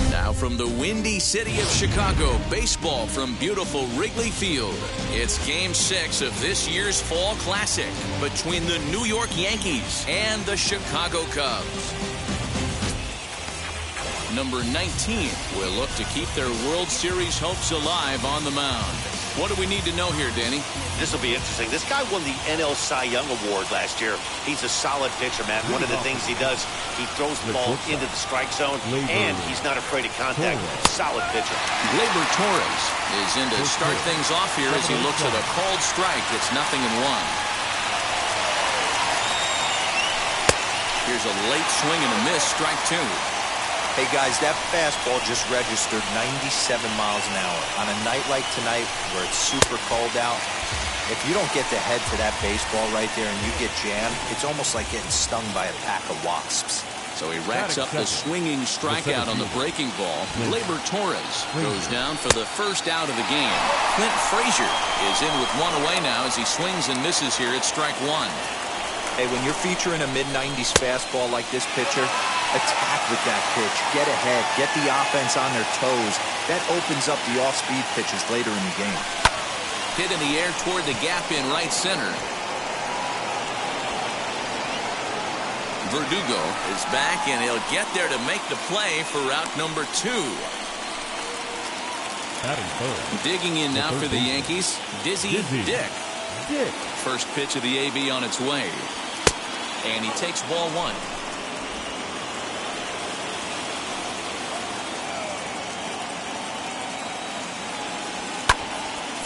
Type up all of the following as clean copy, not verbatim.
Now from the windy city of Chicago, baseball from beautiful Wrigley Field. It's Game 6 of this year's Fall Classic between the New York Yankees and the Chicago Cubs. Number 19 will look to keep their World Series hopes alive on the mound. What do we need to know here, Danny? This will be interesting. This guy won the NL Cy Young Award last year. He's a solid pitcher, man. One of the things he does, he throws the ball into the strike zone, and he's not afraid of contact. Solid pitcher. Gleyber Torres is in to start things off here as he looks at a called strike. It's 0-1. Here's a late swing and a miss, strike 2. Hey guys, that fastball just registered 97 miles an hour. On a night like tonight where it's super cold out, if you don't get the head to that baseball right there and you get jammed, it's almost like getting stung by a pack of wasps. So he racks up the swinging strikeout on the breaking ball. Gleyber Torres goes down for the first out of the game. Clint Frazier is in with one away now as he swings and misses here at strike 1. Hey, when you're featuring a mid-90s fastball like this pitcher, attack with that pitch. Get ahead. Get the offense on their toes. That opens up the off-speed pitches later in the game. Hit in the air toward the gap in right center. Verdugo is back, and he'll get there to make the play for route number 2. Digging in now for the Yankees, Dizzy Dick. First pitch of the AB on its way. And he takes ball 1.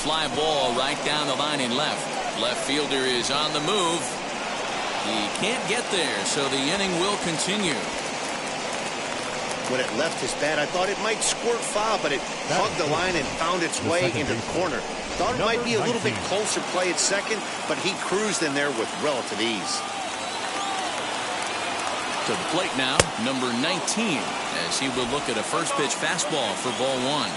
Fly ball right down the line in left. Left fielder is on the move. He can't get there, so the inning will continue. When it left his bat, I thought it might squirt foul, but it hugged the line and found its way into the corner. Thought it might be a little bit closer play at second, but he cruised in there with relative ease. To the plate now, number 19, as he will look at a first pitch fastball for ball 1.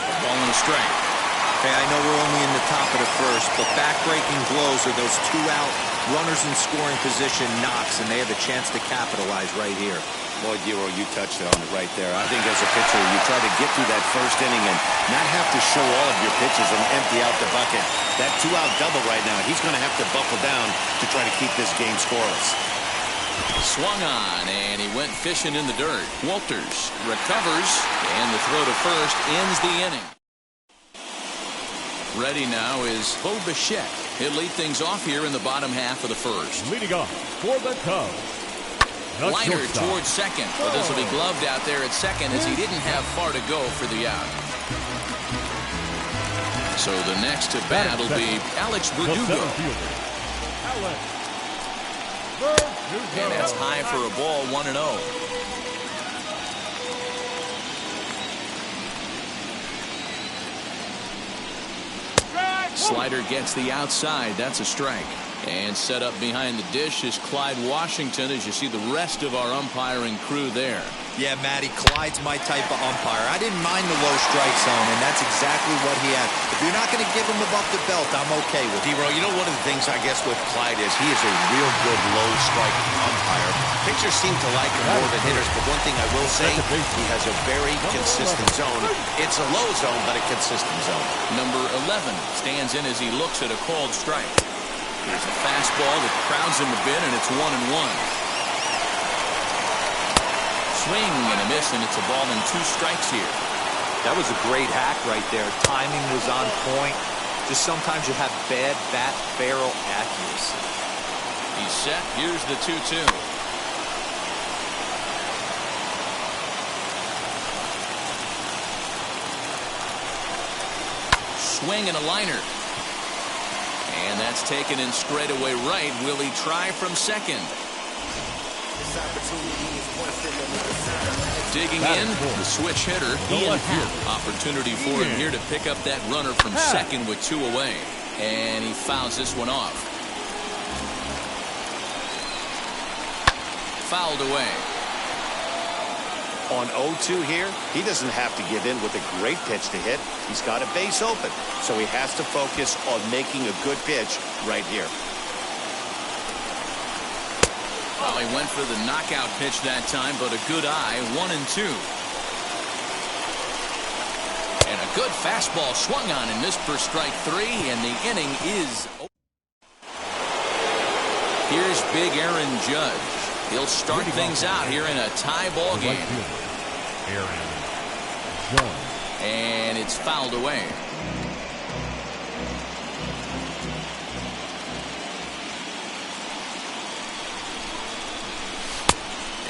A ball and a strike. Okay, I know we're only in the top of the first, but back-breaking blows are those 2-out runners in scoring position knocks, and they have a chance to capitalize right here. Boy, Giro, you touched it on it right there. I think as a pitcher, you try to get through that first inning and not have to show all of your pitches and empty out the bucket. That 2-out double right now, he's going to have to buckle down to try to keep this game scoreless. Swung on, and he went fishing in the dirt. Walters recovers, and the throw to first ends the inning. Ready now is Bo Bichette. He'll lead things off here in the bottom half of the first. Leading off for the Cubs. Liner towards second, but this will be gloved out there at second as he didn't have far to go for the out. So the next to bat will be Alex Verdugo. And that's high for a ball, 1-0. Slider gets the outside. That's a strike. And set up behind the dish is Clyde Washington, as you see the rest of our umpiring crew there. Yeah, Matty, Clyde's my type of umpire. I didn't mind the low strike zone, and that's exactly what he had. If you're not going to give him above the belt, I'm okay with it. D-Row, you know, one of the things I guess with Clyde is he is a real good low strike umpire. Pitchers seem to like him more than hitters, but one thing I will say, he has a very consistent zone. It's a low zone, but a consistent zone. Number 11 stands in as he looks at a called strike. Here's a fastball that crowds him a bit, and it's 1-1. Swing and a miss, and it's a ball and 2 strikes here. That was a great hack right there. Timing was on point. Just sometimes you have bad bat barrel accuracy. He's set. Here's the 2-2. Swing and a liner. And that's taken in straightaway right. Will he try from second? Digging in, the switch hitter, Ian Happ. Opportunity for him here to pick up that runner from second with 2 away. And he fouls this one off. Fouled away. On 0-2 here, he doesn't have to give in with a great pitch to hit. He's got a base open, so he has to focus on making a good pitch right here. Well, he went for the knockout pitch that time, but a good eye, 1-2. And a good fastball swung on and missed for strike 3, and the inning is over. Here's big Aaron Judge. He'll start things out here in a tie ball game. Aaron Judge. And it's fouled away.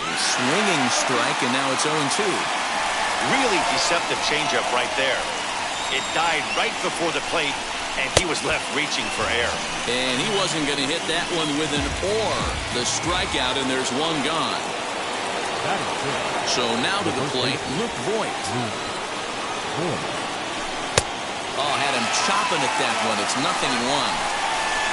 A swinging strike, and now it's 0-2. Really deceptive changeup right there. It died right before the plate, and he was left reaching for air. And he wasn't going to hit that one with an or. The strikeout, and there's one gone. So now to the plate, Luke Voigt. Oh, had him chopping at that one. It's 0-1.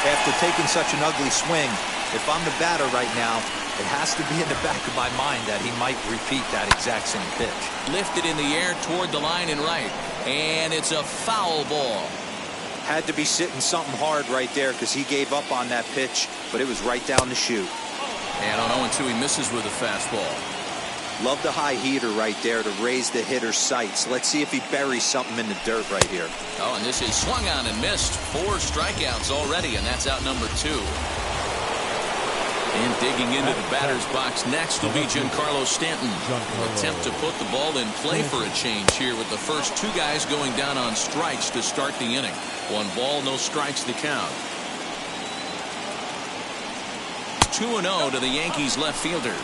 After taking such an ugly swing, if I'm the batter right now, it has to be in the back of my mind that he might repeat that exact same pitch. Lifted in the air toward the line and right. And it's a foul ball. Had to be sitting something hard right there because he gave up on that pitch, but it was right down the chute. And on 0-2, he misses with a fastball. Love the high heater right there to raise the hitter's sights. Let's see if he buries something in the dirt right here. Oh, and this is swung on and missed. 4 strikeouts already, and that's out number 2. And digging into the batter's box next will be Giancarlo Stanton. Attempt to put the ball in play for a change here with the first 2 guys going down on strikes to start the inning. 1 ball, no strikes to count. 2-0 to the Yankees left fielder.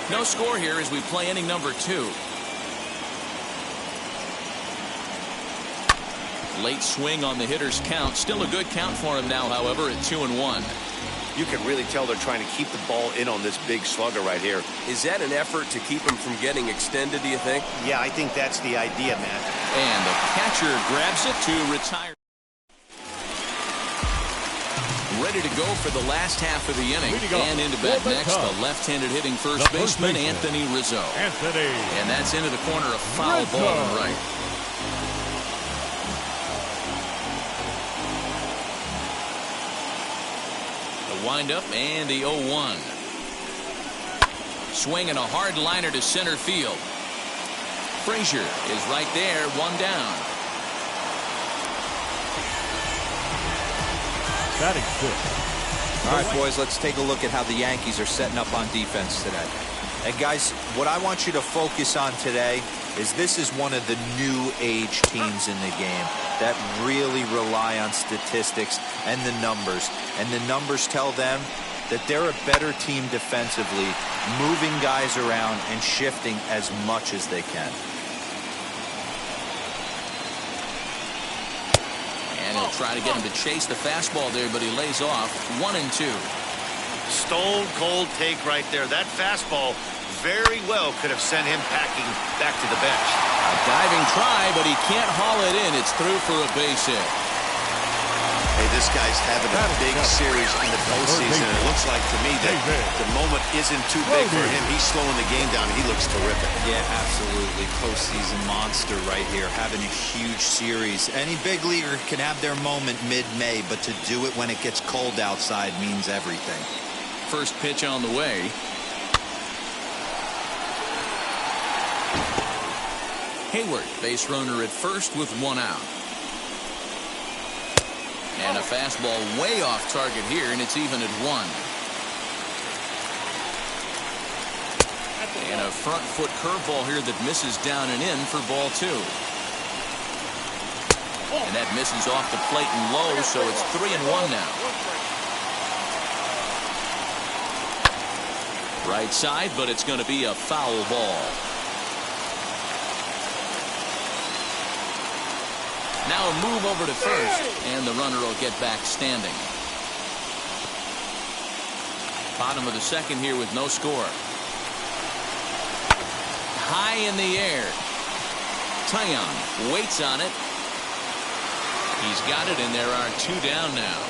No score here as we play inning number 2. Late swing on the hitter's count. Still a good count for him now, however, at 2-1. You can really tell they're trying to keep the ball in on this big slugger right here. Is that an effort to keep him from getting extended, do you think? Yeah, I think that's the idea, man. And the catcher grabs it to retire. Ready to go for the last half of the inning. And into bat next, the left-handed hitting first baseman, Anthony Rizzo. And that's into the corner, a foul ball and right. The windup and the 0-1. Swinging a hard liner to center field. Frazier is right there, 1 down. Batting 6. All right, boys, let's take a look at how the Yankees are setting up on defense today. And guys, what I want you to focus on today is this is one of the new age teams in the game that really rely on statistics and the numbers. And the numbers tell them that they're a better team defensively, moving guys around and shifting as much as they can. And he'll try to get him to chase the fastball there, but he lays off. 1-2. Stone cold take right there. That fastball very well could have sent him packing back to the bench. A diving try, but he can't haul it in. It's through for a base hit. Hey, this guy's having a big series in the postseason. It looks like to me that the moment isn't too big for him. He's slowing the game down. He looks terrific. Yeah, absolutely. Postseason monster right here, having a huge series. Any big leaguer can have their moment mid-May, but to do it when it gets cold outside means everything. First pitch on the way. Hayward, base runner at first with 1 out. And a fastball way off target here, and it's even at 1. And a front foot curveball here that misses down and in for ball 2. And that misses off the plate and low, so it's 3-1 now. Right side, but it's going to be a foul ball. Now a move over to first, and the runner will get back standing. Bottom of the second here with no score. High in the air. Taillon waits on it. He's got it, and there are 2 down now.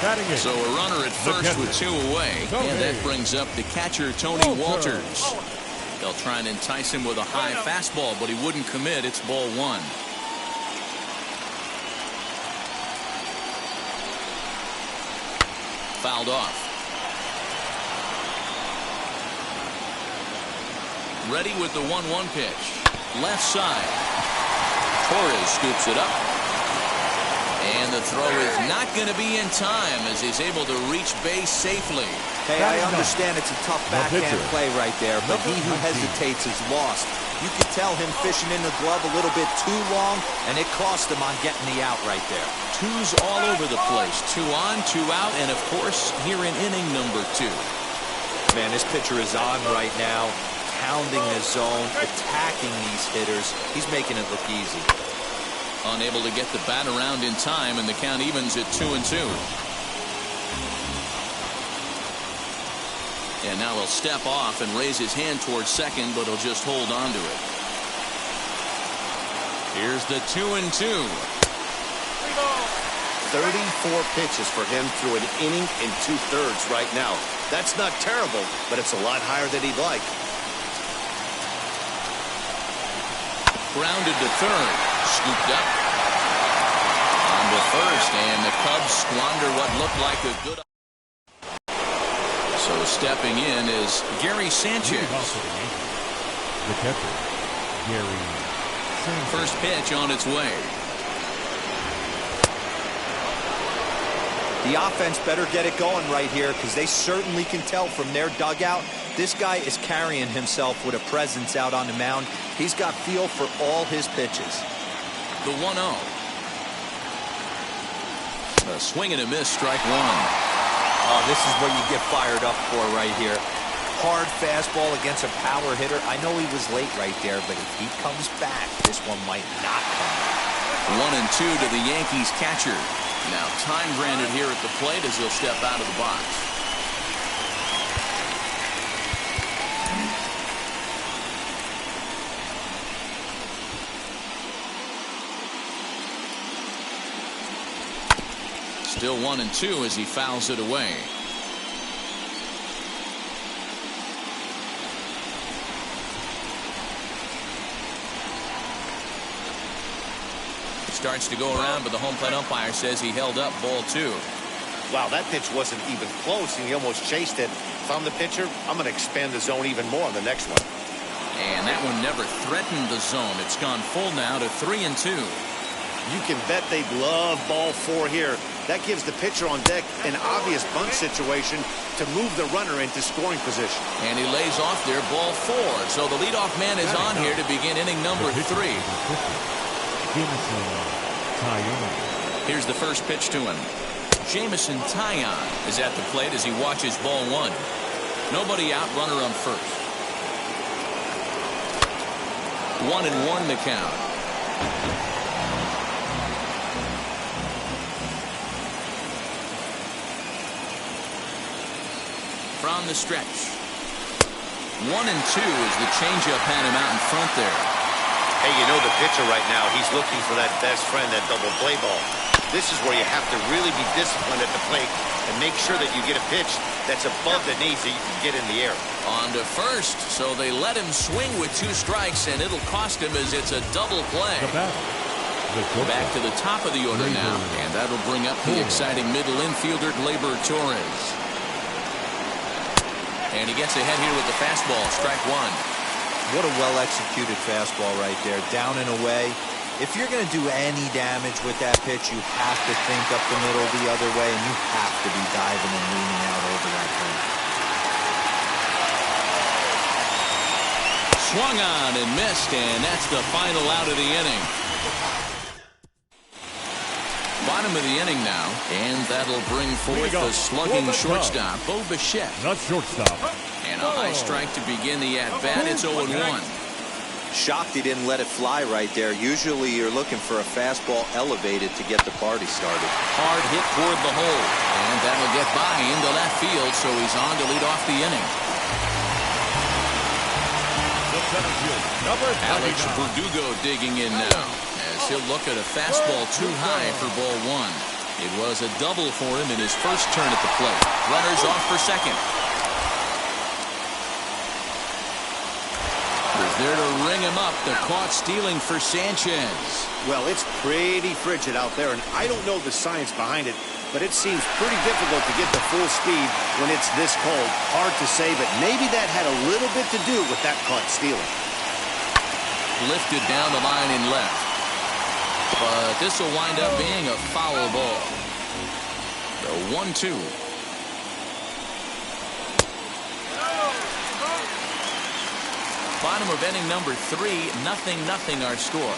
Batting in. So a runner at first with 2 away. And that brings up the catcher, Tony Walters. They'll try and entice him with a high fastball, but he wouldn't commit. It's ball 1. Fouled off. Ready with the 1-1 pitch. Left side. Torres scoops it up. And the throw is not going to be in time as he's able to reach base safely. Hey, I understand it's a tough backhand play right there, but he who hesitates is lost. You could tell him fishing in the glove a little bit too long, and it cost him on getting the out right there. 2s all over the place. 2 on, 2 out, and of course, here in inning number 2. Man, this pitcher is on right now, pounding the zone, attacking these hitters. He's making it look easy. Unable to get the bat around in time, and the count evens at 2-2. And now he'll step off and raise his hand towards second, but he'll just hold on to it. Here's the 2-2. 34 pitches for him through an inning and 2/3 right now. That's not terrible, but it's a lot higher than he'd like. Grounded to third. Scooped up. On to first, and the Cubs squander what looked like a good. So stepping in is Gary Sanchez. The catcher, Gary Sanchez. First pitch on its way. The offense better get it going right here, because they certainly can tell from their dugout this guy is carrying himself with a presence out on the mound. He's got feel for all his pitches. The 1-0. A swing and a miss, strike 1. Oh, this is what you get fired up for right here. Hard fastball against a power hitter. I know he was late right there, but if he comes back, this one might not come back. 1-2 to the Yankees catcher. Now time granted here at the plate as he'll step out of the box. Still 1-2 as he fouls it away. Starts to go around, but the home plate umpire says he held up ball 2. Wow, that pitch wasn't even close, and he almost chased it. If I'm the pitcher, I'm going to expand the zone even more on the next one. And that one never threatened the zone. It's gone full now to 3-2. You can bet they love ball 4 here. That gives the pitcher on deck an obvious bunt situation to move the runner into scoring position. And he lays off there, ball 4. So the leadoff man is on here to begin inning number 3. Here's the first pitch to him. Jamison Taillon is at the plate as he watches ball 1. Nobody out, runner on first. 1-1 the count. From the stretch. 1-2 as the changeup had him out in front there. Hey, you know the pitcher right now, he's looking for that best friend, that double play ball. This is where you have to really be disciplined at the plate and make sure that you get a pitch that's above the knees that you can get in the air. On to first, so they let him swing with 2 strikes, and it'll cost him as it's a double play. Back to the top of the order now, and that'll bring up the exciting middle infielder, Gleyber Torres. And he gets ahead here with the fastball, strike 1. What a well-executed fastball right there, down and away. If you're going to do any damage with that pitch, you have to think up the middle the other way, and you have to be diving and leaning out over that thing. Swung on and missed, and that's the final out of the inning. Bottom of the inning now, and that'll bring forth the slugging shortstop, Bo Bichette. Not shortstop. And a high strike to begin the at-bat. It's 0-1. Shocked he didn't let it fly right there. Usually you're looking for a fastball elevated to get the party started. Hard hit toward the hole. And that'll get by into left field, so he's on to lead off the inning. Alex Verdugo digging in now, as he'll look at a fastball too high for ball 1. It was a double for him in his first turn at the plate. Runners off for second. Was there to ring him up. The caught stealing for Sanchez. Well, it's pretty frigid out there, and I don't know the science behind it, but it seems pretty difficult to get to full speed when it's this cold. Hard to say, but maybe that had a little bit to do with that caught stealing. Lifted down the line in left. But this will wind up being a foul ball. The 1-2. Bottom of inning number 3, 0-0 our score.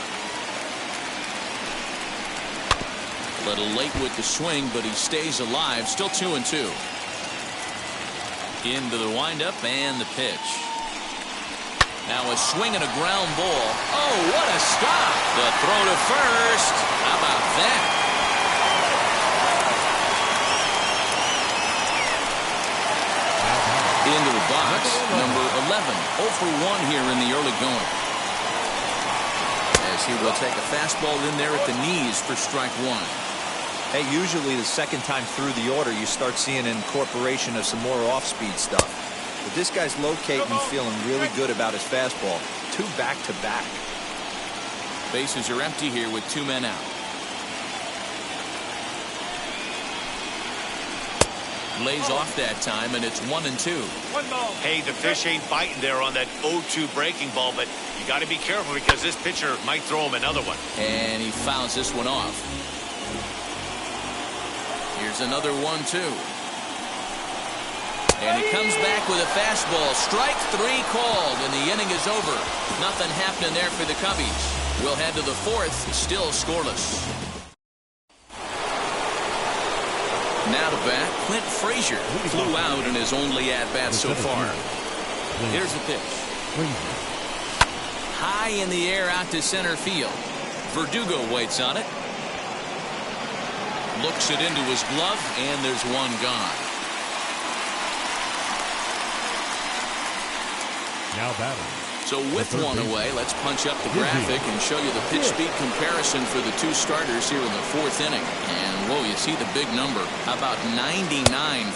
A little late with the swing, but he stays alive. Still 2-2. Into the windup and the pitch. Now a swing and a ground ball. Oh, what a stop. The throw to first. How about that? Into the box, number 11. 0 for 1 here in the early going. As he will take a fastball in there at the knees for strike 1. Hey, usually the second time through the order, you start seeing an incorporation of some more off-speed stuff. But this guy's locating and feeling really good about his fastball. 2 back-to-back. Bases are empty here with 2 men out. Lays off that time, and it's 1-2. Hey, the fish ain't biting there on that 0-2 breaking ball, but you got to be careful because this pitcher might throw him another one. And he fouls this one off. Here's another 1-2. And he comes back with a fastball. Strike 3 called, and the inning is over. Nothing happening there for the Cubbies. We'll head to the 4th, still scoreless. Now to bat, Clint Frazier flew out in his only at-bat so far. Here's the pitch. High in the air out to center field. Verdugo waits on it. Looks it into his glove, and there's one gone. Now batting. So with one away, let's punch up the graphic and show you the pitch speed comparison for the 2 starters here in the 4th inning. And whoa, you see the big number. How about 99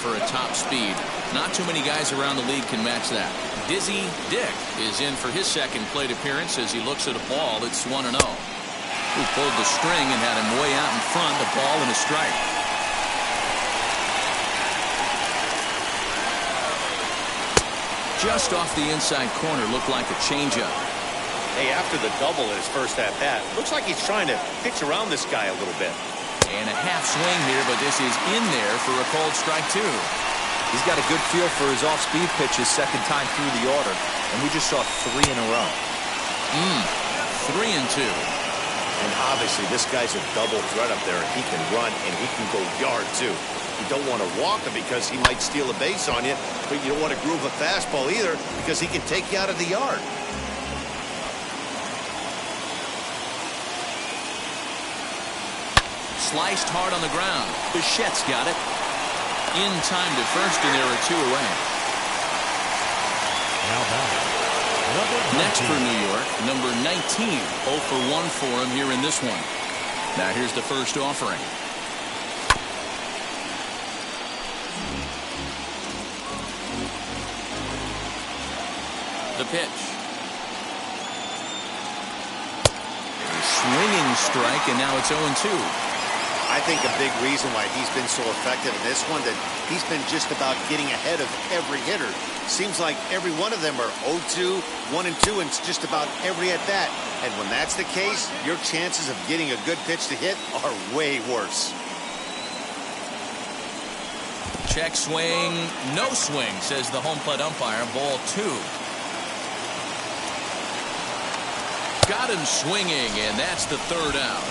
for a top speed? Not too many guys around the league can match that. Dizzy Dick is in for his second plate appearance as he looks at a ball that's 1-0. Who pulled the string and had him way out in front, a ball and a strike. Just off the inside corner, looked like a changeup. Hey, after the double in his first at-bat, looks like he's trying to pitch around this guy a little bit. And a half swing here, but this is in there for a called strike 2. He's got a good feel for his off-speed pitches second time through the order, and we just saw 3 in a row. 3-2. And obviously, this guy's a double threat up there. He can run, and he can go yard, too. You don't want to walk him because he might steal a base on you, but you don't want to groove a fastball either because he can take you out of the yard. Sliced hard on the ground. Bichette's got it. In time to first, and there are 2 away. Now batting. Next for New York, number 19. 0 for 1 for him here in this one. Now here's the first offering. The pitch. A swinging strike, and now it's 0-2. I think a big reason why he's been so effective in this one, that he's been just about getting ahead of every hitter. Seems like every one of them are 0-2, 1-2, and it's just about every at-bat. And when that's the case, your chances of getting a good pitch to hit are way worse. Check swing, no swing, says the home plate umpire. Ball 2. Got him swinging, and that's the 3rd out.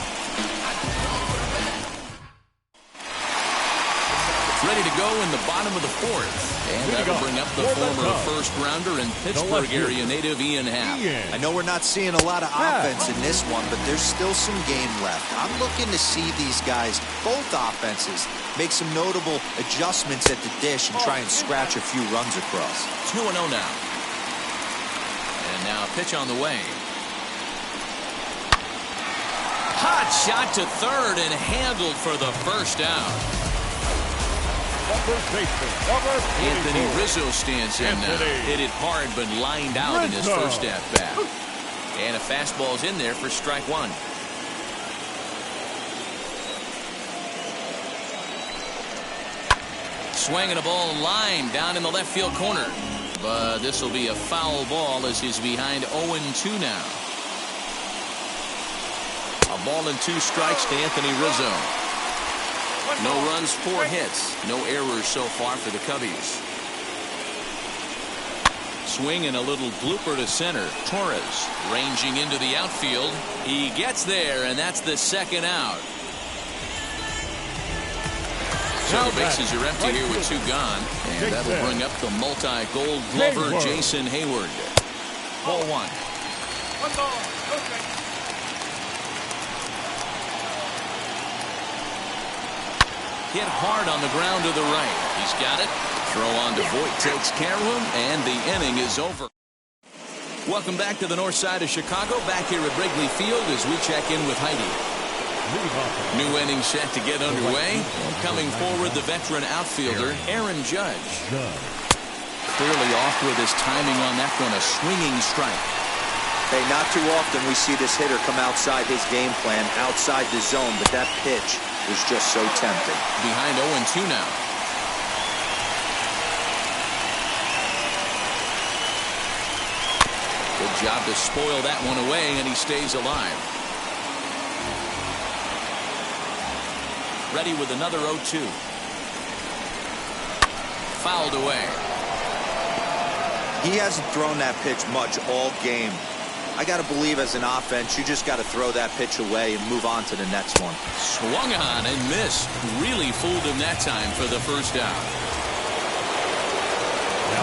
Ready to go in the bottom of the 4th. And that'll bring up the former first-rounder and Pittsburgh area native Ian Happ. I know we're not seeing a lot of offense in this one, but there's still some game left. I'm looking to see these guys, both offenses, make some notable adjustments at the dish and try and scratch a few runs across. 2-0 now. And now a pitch on the way. Hot Shot to third and handled for the first out. Anthony Rizzo stands in now. Hit it hard but lined out in his first at-bat. And a fastball's in there for strike one. Swinging a ball line down in the left field corner. But this will be a foul ball as he's behind 0-2 now. A ball and 2 strikes to Anthony Rizzo. No runs, 4 hits. No errors so far for the Cubbies. Swing and a little blooper to center. Torres ranging into the outfield. He gets there, and that's the second out. So the bases are empty here with 2 gone. And that'll bring up the multi-gold glover Jason Hayward. Ball 1. Hit hard on the ground to the right. He's got it. Throw on to Voit takes care of him, and the inning is over. Welcome back to the north side of Chicago. Back here at Wrigley Field as we check in with Heidi. New inning set to get underway. Coming forward, the veteran outfielder, Aaron Judge. Clearly off with his timing on that one, a swinging strike. Hey, not too often we see this hitter come outside his game plan, outside the zone, but that pitch was just so tempting. Behind 0-2 now. Good job to spoil that one away, and he stays alive. Ready with another 0-2. Fouled away. He hasn't thrown that pitch much all game. I got to believe as an offense, you just got to throw that pitch away and move on to the next one. Swung on and missed. Really fooled him that time for the first out.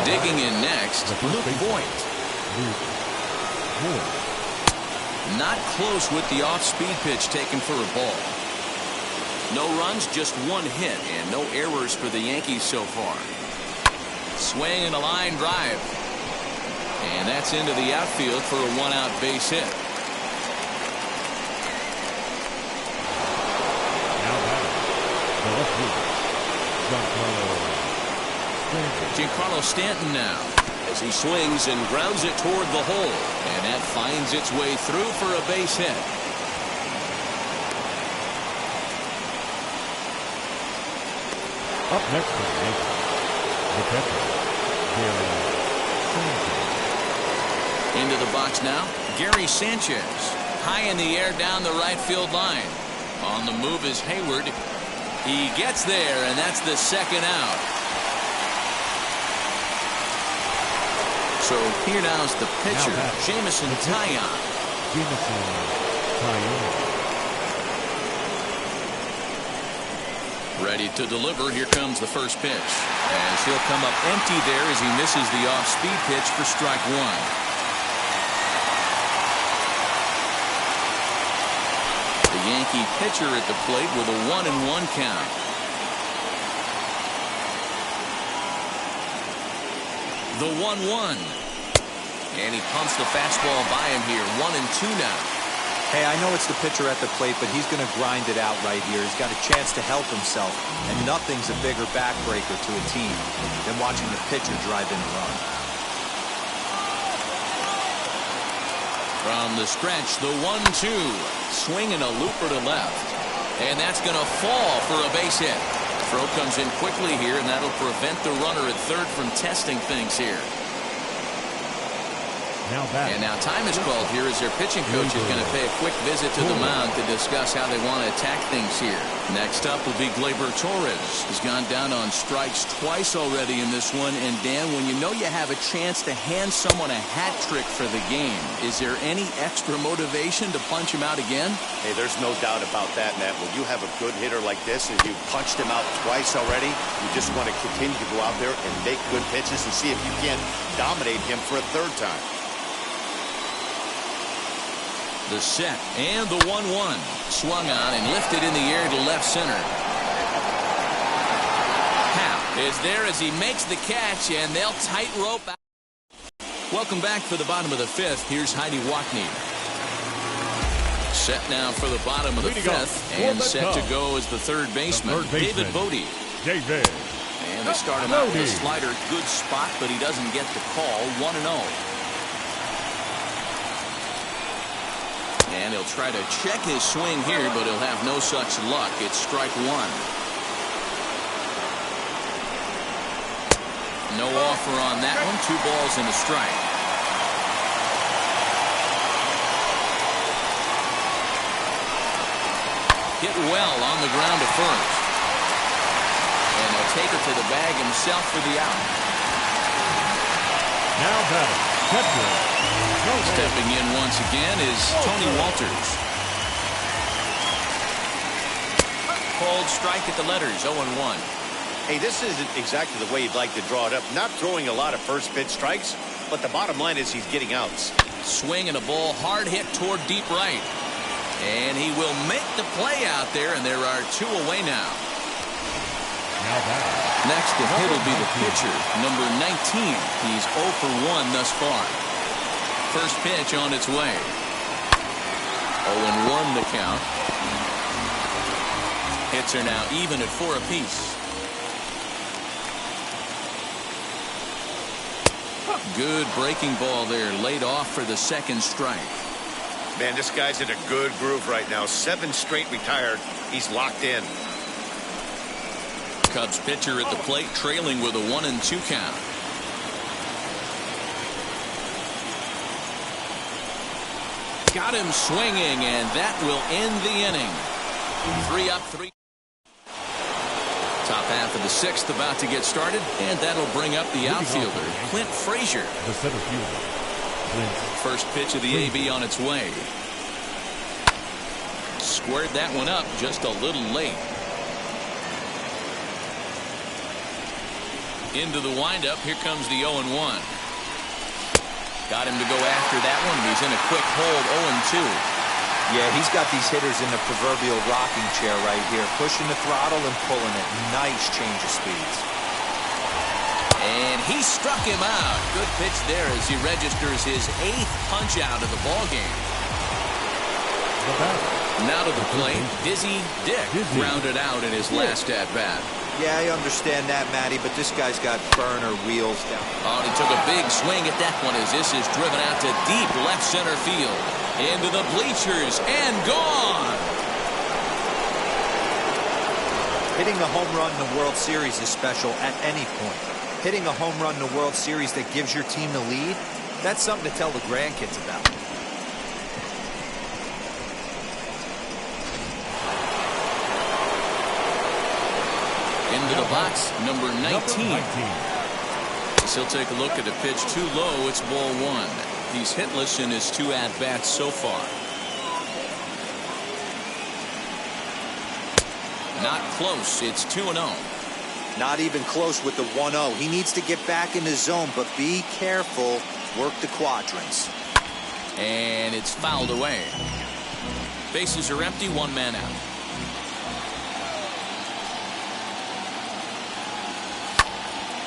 Digging in next, Luke Voit. Not close with the off-speed pitch taken for a ball. No runs, just 1 hit, and no errors for the Yankees so far. Swing and a line drive. And that's into the outfield for a 1-out base hit. Giancarlo Stanton now as he swings and grounds it toward the hole. And that finds its way through for a base hit. Up next for the Yankees, the catcher, Gary Sanchez. Into the box now, Gary Sanchez. High in the air down the right field line. On the move is Hayward. He gets there, and that's the second out. So here now is the pitcher, Jameson Taillon. Ready to deliver. Here comes the first pitch. As he'll come up empty there as he misses the off-speed pitch for strike 1. The Yankee pitcher at the plate with a 1-1 count. The 1-1. And he pumps the fastball by him here. 1-2 now. Hey, I know it's the pitcher at the plate, but he's going to grind it out right here. He's got a chance to help himself, and nothing's a bigger backbreaker to a team than watching the pitcher drive in a run. From the stretch, the 1-2. Swinging a looper to left. And that's going to fall for a base hit. Throw comes in quickly here, and that'll prevent the runner at third from testing things here. And now time is called here as their pitching coach is going to pay a quick visit to the mound to discuss how they want to attack things here. Next up will be Gleyber Torres. He's gone down on strikes twice already in this one. And Dan, when you know you have a chance to hand someone a hat trick for the game, is there any extra motivation to punch him out again? Hey, there's no doubt about that, Matt. When you have a good hitter like this and you punched him out twice already, you just want to continue to go out there and make good pitches and see if you can't dominate him for a third time. The set and the 1-1. Swung on and lifted in the air to left center. Howe is there as he makes the catch, and they'll tightrope out. Welcome back for the bottom of the 5th. Here's Heidi Watney. Set now for the bottom of the fifth, and set to go as the third baseman, David Bodie. David. And they start him out with a slider. Good spot, but he doesn't get the call. 1-0. And he'll try to check his swing here, but he'll have no such luck. It's strike one. No offer on that one. 2 balls and a strike. Hit well on the ground to first. And he'll take it to the bag himself for the out. Now batting, stepping in once again is Tony Walters. Called strike at the letters, 0-1. Hey, this isn't exactly the way you'd like to draw it up. Not throwing a lot of first pitch strikes, but the bottom line is he's getting outs. Swing and a ball hard hit toward deep right. And he will make the play out there, and there are 2 away now. Next to hit will be the pitcher, number 19. He's 0 for 1 thus far. First pitch on its way. 0-1 the count. Hits are now even at 4 apiece. Good breaking ball there, laid off for the second strike. Man, this guy's in a good groove right now. 7 straight retired. He's locked in. Cubs pitcher at the plate, trailing with a 1-2 count. Got him swinging, and that will end the inning. 3 up, 3. Top half of the 6th about to get started, and that'll bring up the outfielder, Clint Frazier. The center fielder, Clint. First pitch of the AB on its way. Squared that one up just a little late. Into the windup. Here comes the 0-1. Got him to go after that one. He's in a quick hold, 0-2. Yeah, he's got these hitters in the proverbial rocking chair right here, pushing the throttle and pulling it. Nice change of speeds. And he struck him out. Good pitch there as he registers his 8th punch out of the ball game. Now to the plate, Dizzy Dick grounded out in his last at bat. Yeah, I understand that, Matty, but this guy's got burner wheels down. Oh, he took a big swing at that one as this is driven out to deep left center field. Into the bleachers and gone. Hitting a home run in the World Series is special at any point. Hitting a home run in the World Series that gives your team the lead, that's something to tell the grandkids about. Into the box, number 19. He'll take a look at the pitch too low. It's ball 1. He's hitless in his 2 at-bats so far. Not close. It's 2-0. Not even close with the 1-0. He needs to get back in the zone, but be careful. Work the quadrants. And it's fouled away. Bases are empty. 1 man out.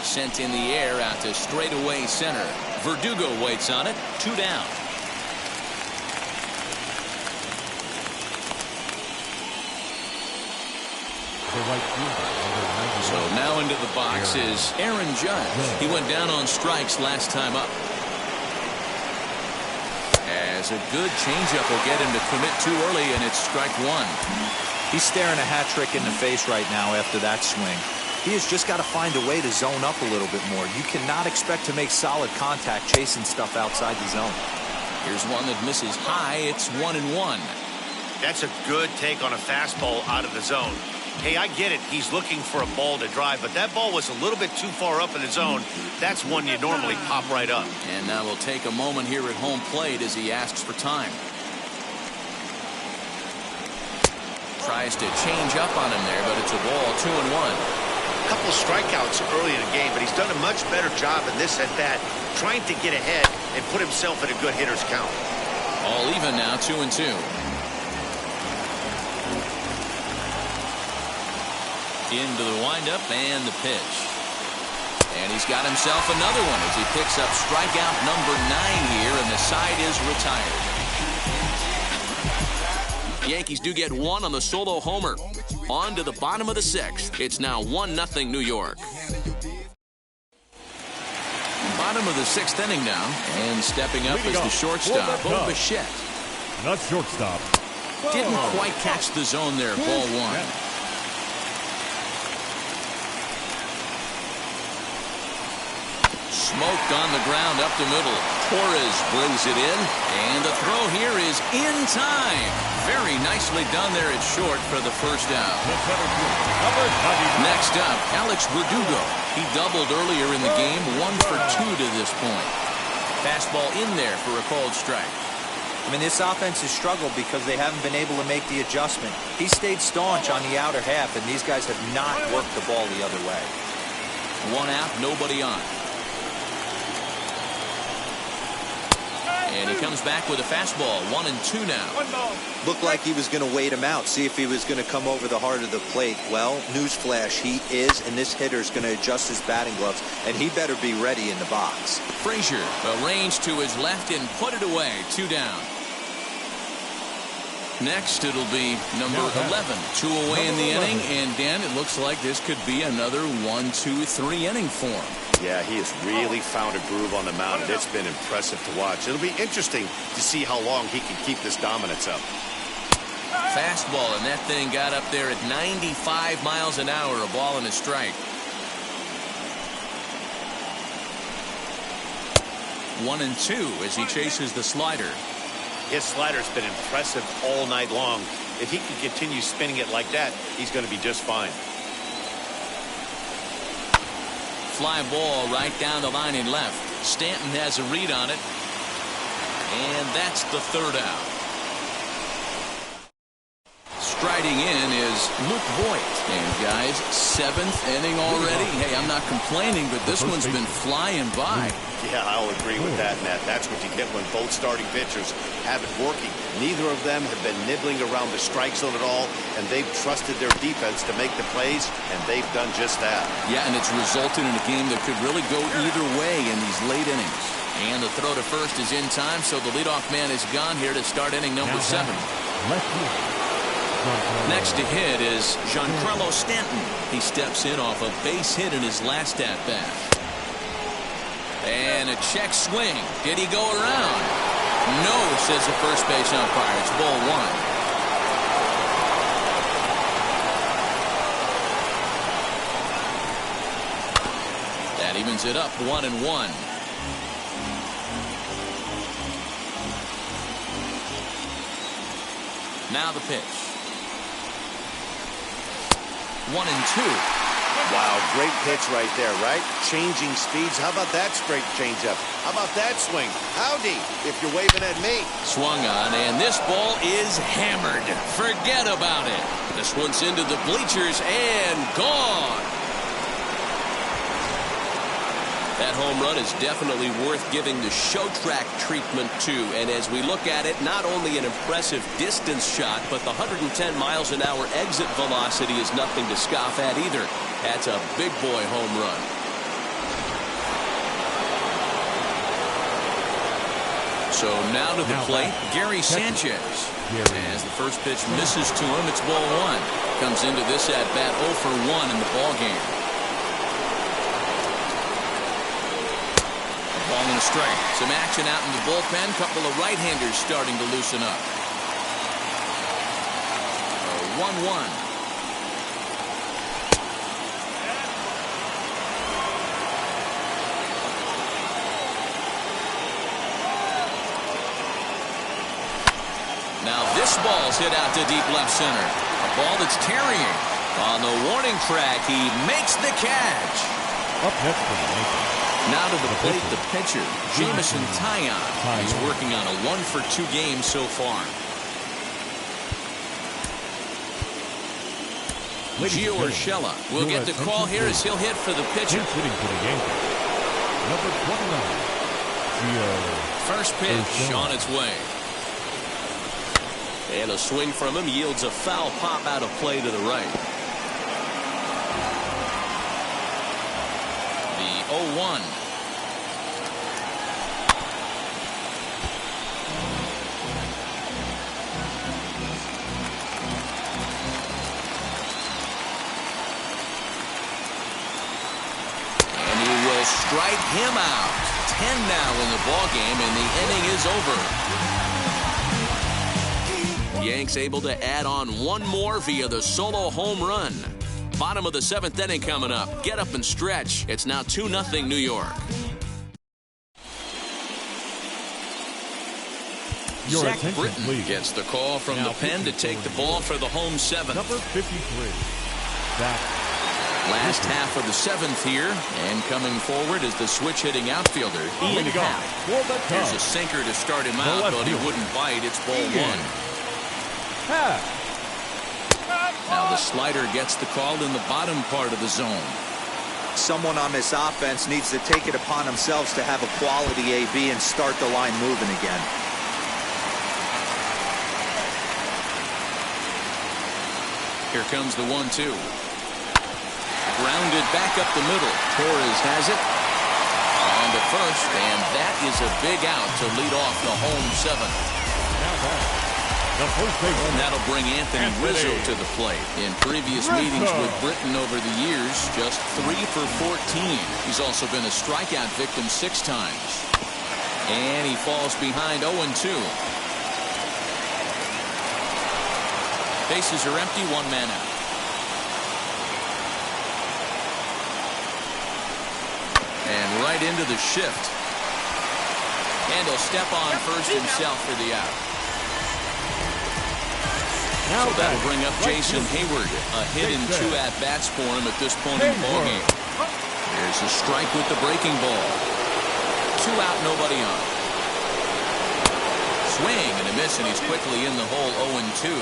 Sent in the air out to straightaway center. Verdugo waits on it. 2 down. So now into the box is Aaron Judge. He went down on strikes last time up. As a good changeup will get him to commit too early, and it's strike 1. He's staring a hat trick in the face right now after that swing. He has just got to find a way to zone up a little bit more. You cannot expect to make solid contact chasing stuff outside the zone. Here's one that misses high. It's 1-1. That's a good take on a fastball out of the zone. Hey, I get it. He's looking for a ball to drive, but that ball was a little bit too far up in the zone. That's one you normally pop right up. And now we'll take a moment here at home plate as he asks for time. Tries to change up on him there, but it's a ball, 2-1. A couple strikeouts early in the game, but he's done a much better job in this at bat, trying to get ahead and put himself in a good hitter's count. All even now, 2-2. Into the windup and the pitch. And he's got himself another one as he picks up strikeout number 9 here, and the side is retired. Yankees do get one on the solo homer. On to the bottom of the sixth. It's now 1-0 New York. Bottom of the sixth inning now, and stepping up is the shortstop, Bo Bichette. The shortstop. Didn't quite catch the zone there, ball one. Smoked on the ground up the middle. Torres brings it in, and the throw here is in time. Very nicely done there at short for the first out. Next up, Alex Verdugo. He doubled earlier in the game, 1 for 2 to this point. Fastball in there for a called strike. I mean, this offense has struggled because they haven't been able to make the adjustment. He stayed staunch on the outer half, and these guys have not worked the ball the other way. 1 out, nobody on. And he comes back with a fastball, 1-2 now. Looked like he was going to wait him out, see if he was going to come over the heart of the plate. Well, newsflash, he is, and this hitter is going to adjust his batting gloves, and he better be ready in the box. Frazier, a range to his left and put it away, 2 down. Next, it'll be number 11, 2 away in the inning, and Dan, it looks like this could be another 1-2-3 inning for him. Yeah, he has really found a groove on the mound, and it's been impressive to watch. It'll be interesting to see how long he can keep this dominance up. Fastball, and that thing got up there at 95 miles an hour, a ball and a strike. 1-2 as he chases the slider. His slider's been impressive all night long. If he can continue spinning it like that, he's going to be just fine. Fly ball right down the line in left. Stanton has a read on it. And that's the 3rd out. Striding in is Luke Voigt. And guys, 7th inning already. Hey, I'm not complaining, but this one's been flying by. Yeah, I'll agree with that, Matt. That's what you get when both starting pitchers have it working. Neither of them have been nibbling around the strike zone at all, and they've trusted their defense to make the plays, and they've done just that. Yeah, and it's resulted in a game that could really go either way in these late innings. And the throw to first is in time, so the leadoff man is gone here to start inning number 7. Next to hit is Giancarlo Stanton. He steps in off a base hit in his last at-bat. And a check swing. Did he go around? No, says the first base umpire. It's ball 1. That evens it up 1-1. Now the pitch. 1-2. Wow, great pitch right there, right? Changing speeds. How about that straight changeup? How about that swing? Howdy, if you're waving at me. Swung on, and this ball is hammered. Forget about it. This one's into the bleachers and gone. That home run is definitely worth giving the show track treatment to. And as we look at it, not only an impressive distance shot, but the 110 miles an hour exit velocity is nothing to scoff at either. That's a big boy home run. So now to the plate, Gary Sanchez. As the first pitch misses to him, it's ball 1. Comes into this at bat 0 for 1 in the ball game. Ball and a strike. Some action out in the bullpen. Couple of right-handers starting to loosen up. 1-1. Now this ball's hit out to deep left center. A ball that's tarrying. On the warning track, he makes the catch. Up next for the Yankees. Now to the plate, the pitcher, Jameson Taillon. He's working on a 1 for 2 game so far. Gio Urshela will get the call here as he'll hit for the pitcher. Hitting for the Yankees. Number 29, Gio. First pitch on its way. And a swing from him yields a foul pop out of play to the right. The 0-1. strike him out. 10 now in the ballgame, and the inning is over. Yanks able to add on one more via the solo home run. Bottom of the 7th inning coming up. Get up and stretch. It's now 2-0 New York. Zach Britton gets the call from the pen to take the ball for the home 7th. Number 53. Zach. Last half of the 7th here, and coming forward is the switch-hitting outfielder, Ian Happ. There's a sinker to start him out, but he wouldn't bite. It's ball 1. Now the slider gets the call in the bottom part of the zone. Someone on this offense needs to take it upon themselves to have a quality AB and start the line moving again. Here comes the 1-2. Grounded back up the middle. Torres has it. On to first, and that is a big out to lead off the home 7th. And that'll bring Anthony Rizzo to the plate. In previous meetings with Britton over the years, just 3 for 14. He's also been a strikeout victim 6 times. And he falls behind 0-2. Bases are empty, 1 man out. And right into the shift. And he'll step on first himself for the out. So that'll bring up Jason Hayward. A hit in 2 at-bats for him at this point in the ballgame. There's a strike with the breaking ball. 2 out, nobody on. Swing and a miss, and he's quickly in the hole 0-2.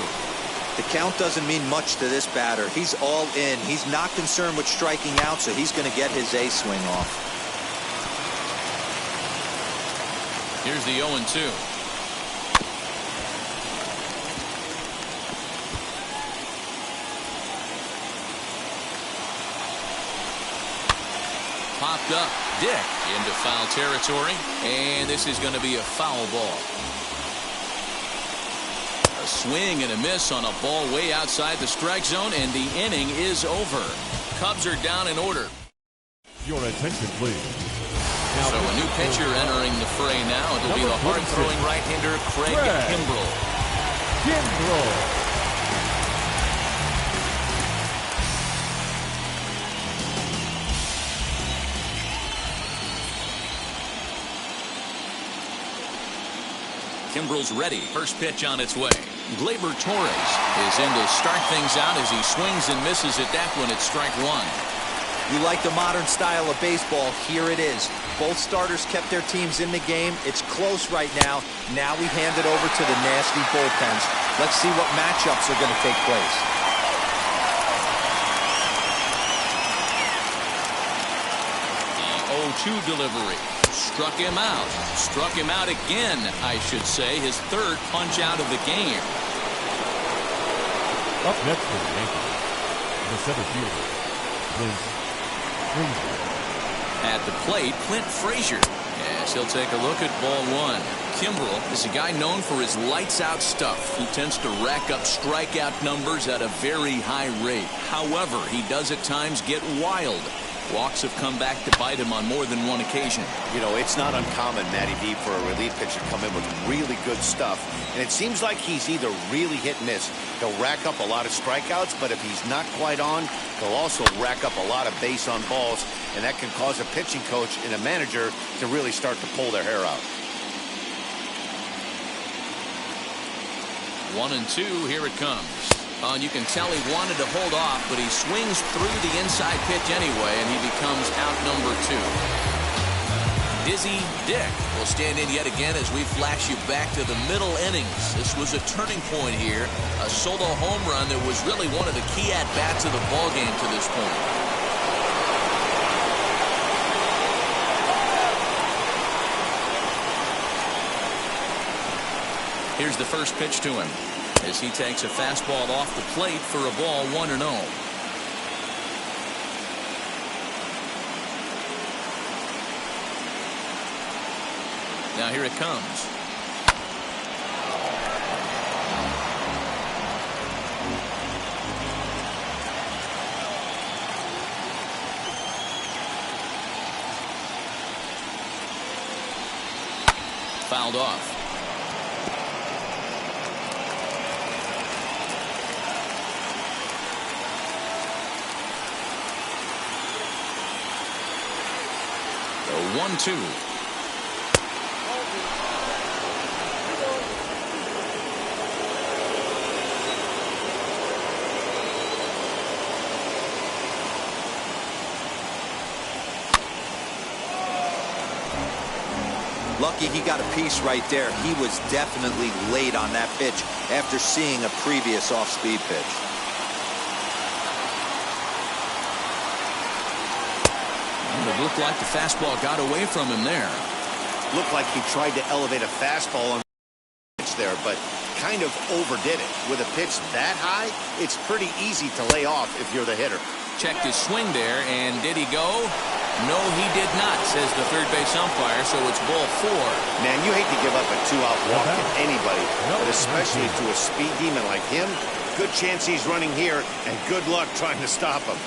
The count doesn't mean much to this batter. He's all in. He's not concerned with striking out, so he's going to get his A swing off. Here's the 0-2. Popped up. Dick into foul territory, and this is going to be a foul ball. A swing and a miss on a ball way outside the strike zone, and the inning is over. Cubs are down in order. Your attention, please. So a new pitcher entering the fray now. It'll be the hard-throwing right-hander Craig Kimbrell. Kimbrell's ready. First pitch on its way. Gleyber Torres is in to start things out as he swings and misses at that one at strike 1. You like the modern style of baseball. Here it is. Both starters kept their teams in the game. It's close right now. Now we hand it over to the nasty bullpens. Let's see what matchups are going to take place. The 0-2 delivery. Struck him out. Struck him out again, I should say. His 3rd punch out of the game. Up next for the Yankees, the center fielder, Clint Frazier. At the plate, Clint Frazier. Yes, he'll take a look at ball 1. Kimbrell is a guy known for his lights-out stuff. He tends to rack up strikeout numbers at a very high rate. However, he does at times get wild. Walks have come back to bite him on more than one occasion. You know, it's not uncommon, Matty V, for a relief pitcher to come in with really good stuff. And it seems like he's either really hit and miss. He'll rack up a lot of strikeouts, but if he's not quite on, he'll also rack up a lot of base on balls. And that can cause a pitching coach and a manager to really start to pull their hair out. 1-2, here it comes. And you can tell he wanted to hold off, but he swings through the inside pitch anyway, and he becomes out number 2. Dizzy Dick will stand in yet again as we flash you back to the middle innings. This was a turning point here, a solo home run that was really one of the key at-bats of the ballgame to this point. Here's the first pitch to him as he takes a fastball off the plate for a ball 1-0. Now here it comes. fouled off. The 1-2. Lucky he got a piece right there. He was definitely late on that pitch after seeing a previous off-speed pitch. And it looked like the fastball got away from him there. Looked like he tried to elevate a fastball on the pitch there, but kind of overdid it. With a pitch that high, it's pretty easy to lay off if you're the hitter. Checked his swing there, and did he go? No, he did not, says the third base umpire, so it's ball 4. Man, you hate to give up a 2-out walk to anybody, but especially to a speed demon like him. Good chance he's running here, and good luck trying to stop him.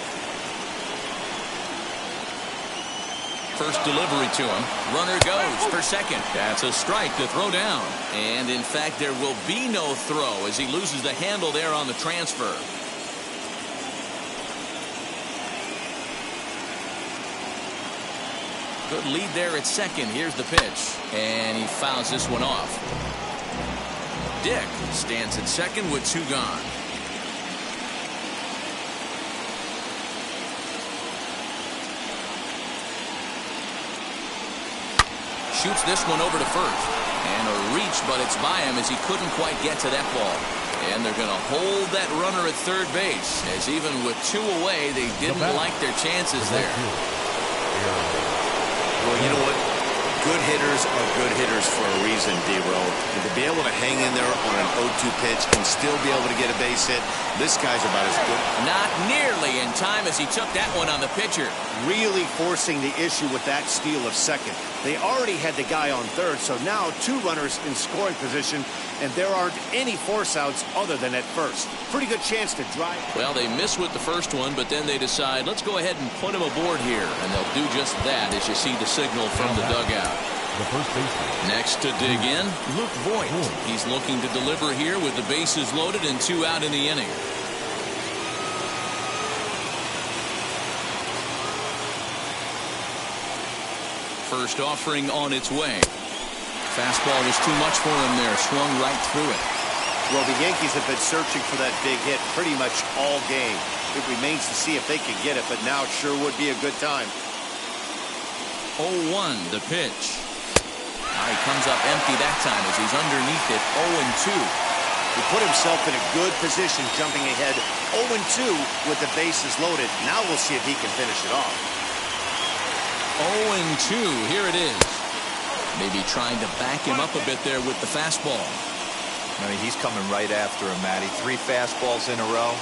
First delivery to him. Runner goes for second. That's a strike to throw down. And, in fact, there will be no throw as he loses the handle there on the transfer. Good lead there at second. Here's the pitch. And he fouls this one off. Dick stands at second with 2 gone. Shoots this one over to first. And a reach, but it's by him as he couldn't quite get to that ball. And they're going to hold that runner at third base, as even with 2 away, they didn't like their chances there. Well, you know what? Good hitters are good hitters for a reason, D-Row. And to be able to hang in there on an 0-2 pitch and still be able to get a base hit, this guy's about as good. Not nearly in time as he took that one on the pitcher. Really forcing the issue with that steal of second. They already had the guy on third, so now 2 runners in scoring position, and there aren't any force outs other than at first. Pretty good chance to drive. Well, they miss with the first one, but then they decide, let's go ahead and put him aboard here. And they'll do just that as you see the signal from the dugout. The first baseman. Next to dig in, Luke Voigt. He's looking to deliver here with the bases loaded and 2 out in the inning. First offering on its way. Fastball was too much for him there. Swung right through it. Well, the Yankees have been searching for that big hit pretty much all game. It remains to see if they can get it, but now it sure would be a good time. 0-1 the pitch. He comes up empty that time as he's underneath it. 0-2. He put himself in a good position jumping ahead 0-2 with the bases loaded. Now we'll see if he can finish it off. 0-2. Here it is. Maybe trying to back him up a bit there with the fastball. I mean, he's coming right after him, Matty. 3 fastballs in a row.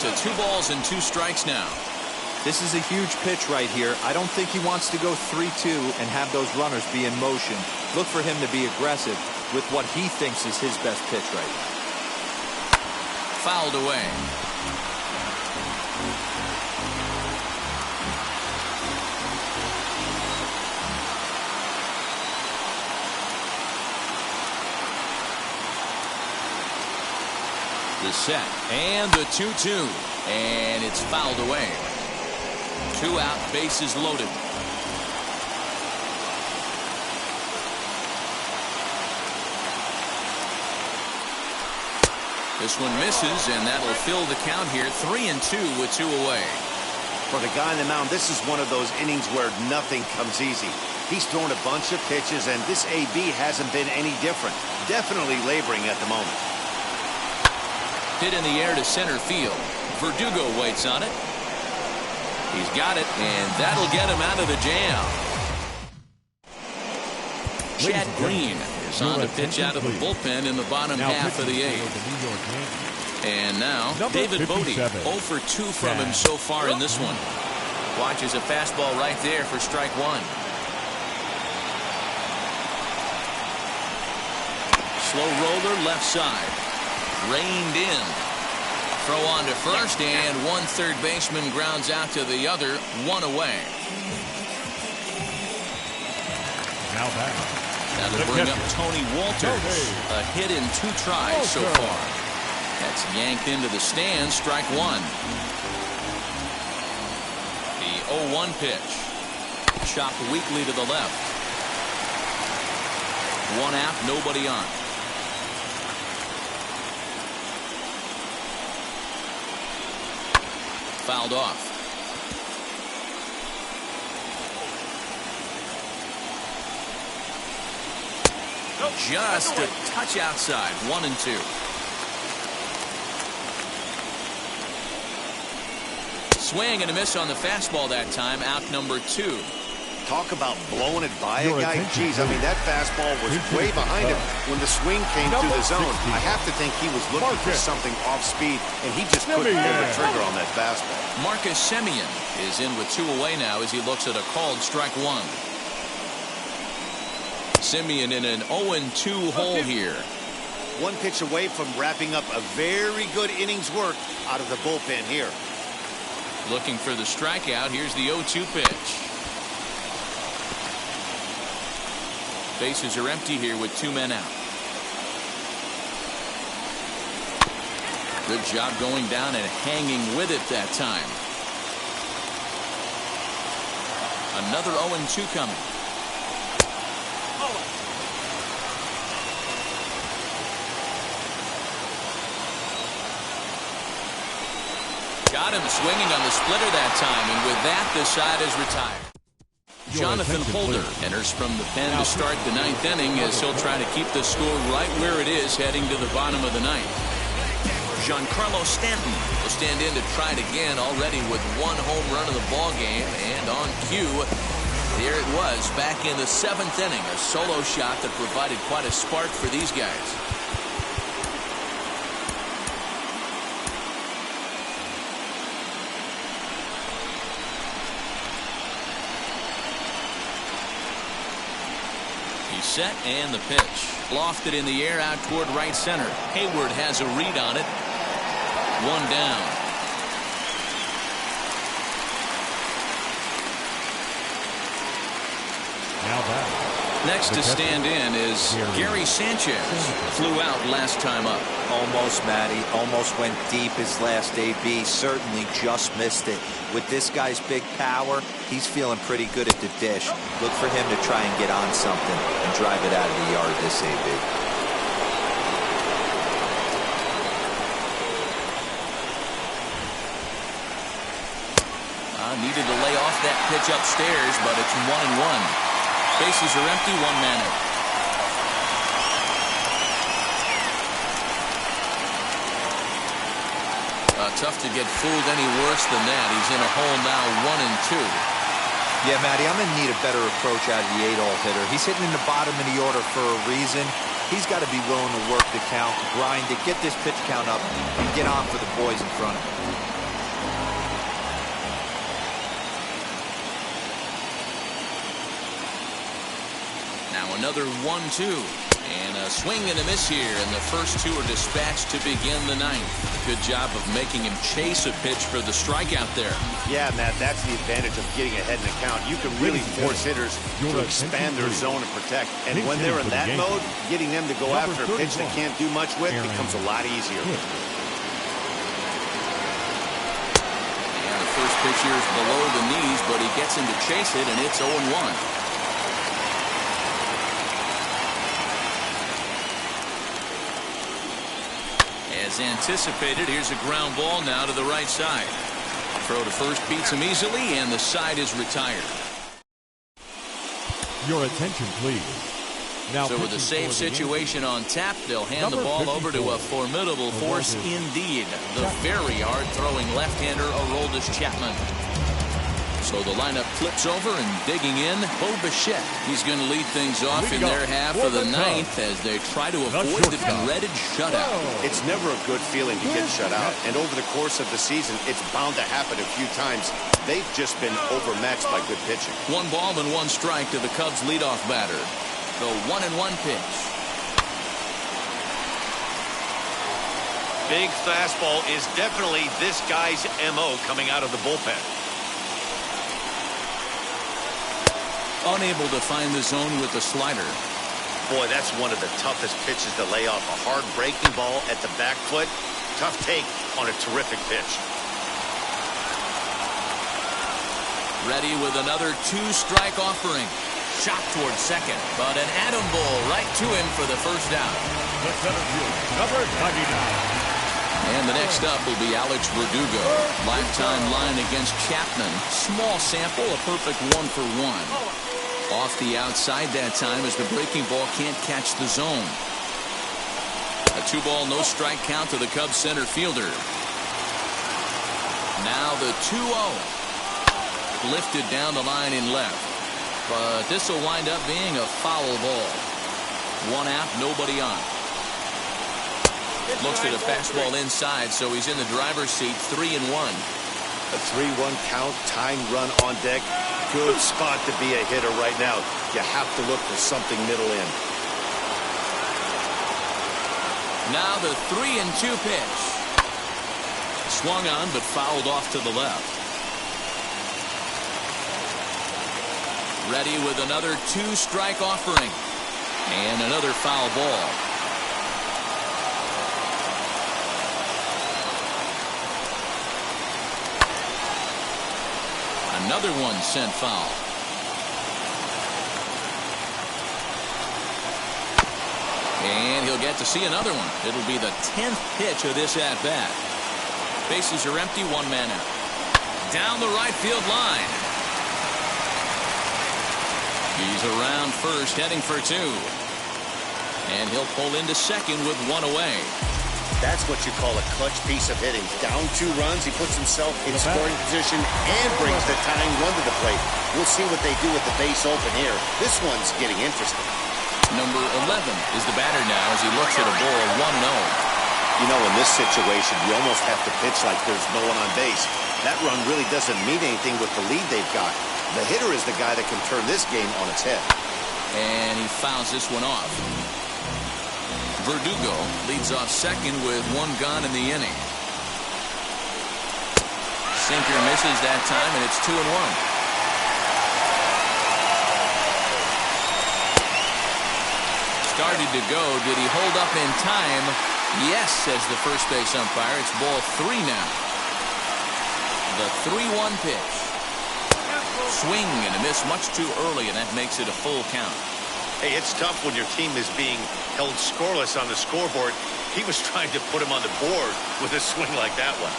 To 2 balls and 2 strikes now. This is a huge pitch right here. I don't think he wants to go 3-2 and have those runners be in motion. Look for him to be aggressive with what he thinks is his best pitch right now. Fouled away. The set and the 2-2, and it's fouled away. 2 out, bases loaded. This one misses, and that'll fill the count here. 3-2 with 2 away. For the guy on the mound, this is one of those innings where nothing comes easy. He's thrown a bunch of pitches, and this AB hasn't been any different. Definitely laboring at the moment. Hit in the air to center field. Verdugo waits on it. He's got it, and that'll get him out of the jam. Chad Green is on to pitch out of the bullpen in the bottom half of the 8th. And now, David Bodie, 0 for 2 from him so far in this one. Watches a fastball right there for strike 1. Slow roller left side. Reined in. Throw on to first, and one third baseman grounds out to the other. 1 away. Now back. Now to bring up Tony Walters. A hit in 2 tries so far. That's yanked into the stands. Strike 1. The 0-1 pitch. Chopped weakly to the left. 1 out, nobody on. Fouled off. Just a touch outside. 1-2. Swing and a miss on the fastball that time. Out number 2. Talk about blowing it by a guy. Jeez, I mean, that fastball was way behind him when the swing came through the zone. I have to think he was looking for something off speed, and he just couldn't pull the trigger on that fastball. Marcus Semien is in with 2 away now as he looks at a called strike 1. Semien in an 0-2 hole here. 1 pitch away from wrapping up a very good innings work out of the bullpen here. Looking for the strikeout. Here's the 0-2 pitch. Bases are empty here with 2 men out. Good job going down and hanging with it that time. Another 0-2 coming. Got him swinging on the splitter that time, and with that, the side is retired. Jonathan Holder enters from the pen to start the 9th inning as he'll try to keep the score right where it is heading to the bottom of the 9th. Giancarlo Stanton will stand in to try it again, already with 1 home run of the ball game, and on cue, there it was back in the 7th inning, a solo shot that provided quite a spark for these guys. Set and the pitch. Lofted in the air out toward right center. Hayward has a read on it. 1 down. Now back. Next to stand in is Gary Sanchez. Flew out last time up. Almost, Matty. Almost went deep his last AB. Certainly just missed it. With this guy's big power, he's feeling pretty good at the dish. Look for him to try and get on something and drive it out of the yard this AB. Needed to lay off that pitch upstairs, but it's 1-1. Bases are empty, 1 man out. Tough to get fooled any worse than that. He's in a hole now, 1-2. Yeah, Matty, I'm going to need a better approach out of the 8-hole hitter. He's hitting in the bottom of the order for a reason. He's got to be willing to work the count, grind it, get this pitch count up, and get on for the boys in front of him. Now another 1-2. And a swing and a miss here, and the first 2 are dispatched to begin the 9th. Good job of making him chase a pitch for the strikeout there. Yeah, Matt, that's the advantage of getting ahead in the count. You can really force hitters to expand their zone and protect. And when they're in that mode, getting them to go after a pitch they can't do much with becomes a lot easier. And the first pitch here is below the knees, but he gets him to chase it, and it's 0-1. As anticipated, here's a ground ball now to the right side. Throw to first beats him easily, and the side is retired. Your attention, please. Now, so with a safe situation on tap, they'll hand the ball over to a formidable force indeed. The very hard-throwing left-hander, Aroldis Chapman. So the lineup flips over and digging in, Bo Bichette. He's going to lead things off in their half of the 9th as they try to avoid the dreaded shutout. It's never a good feeling to get shut out, and over the course of the season, it's bound to happen a few times. They've just been overmatched by good pitching. 1 ball and 1 strike to the Cubs' leadoff batter. The 1-1 pitch. Big fastball is definitely this guy's MO coming out of the bullpen. unable to find the zone with the slider. Boy, that's one of the toughest pitches to lay off. A hard breaking ball at the back foot. Tough take on a terrific pitch. Ready with another two-strike offering. Shot towards second, but an atom ball right to him for the first down. The center fielder, number 99. And the next up will be Alex Verdugo. Lifetime line against Chapman. Small sample, a perfect 1-for-1. Off the outside that time as the breaking ball can't catch the zone. A 2-ball, no-strike count to the Cubs center fielder. Now the 2-0. Lifted down the line in left. But this will wind up being a foul ball. 1 out, nobody on. Looks at a fastball inside, so he's in the driver's seat, 3-1. A 3-1 count, tying run on deck. Good spot to be a hitter right now. You have to look for something middle in. Now the 3-2 pitch. Swung on, but fouled off to the left. Ready with another two-strike offering. And another foul ball. Another one sent foul. And he'll get to see another one. It'll be the 10th pitch of this at-bat. Bases are empty, 1 man out. Down the right field line. He's around first, heading for 2. And he'll pull into second with 1 away. That's what you call a clutch piece of hitting. Down 2 runs, he puts himself in scoring position and brings the tying run to the plate. We'll see what they do with the base open here. This one's getting interesting. Number 11 is the batter now as he looks at a ball 1-0. You know, in this situation, you almost have to pitch like there's no one on base. That run really doesn't mean anything with the lead they've got. The hitter is the guy that can turn this game on its head. And he fouls this one off. Verdugo leads off second with 1 gone in the inning. Sinker misses that time, and it's 2-1. Started to go. Did he hold up in time? Yes, says the first base umpire. It's ball 3 now. The 3-1 pitch. Swing and a miss much too early, and that makes it a full count. Hey, it's tough when your team is being held scoreless on the scoreboard. He was trying to put him on the board with a swing like that one.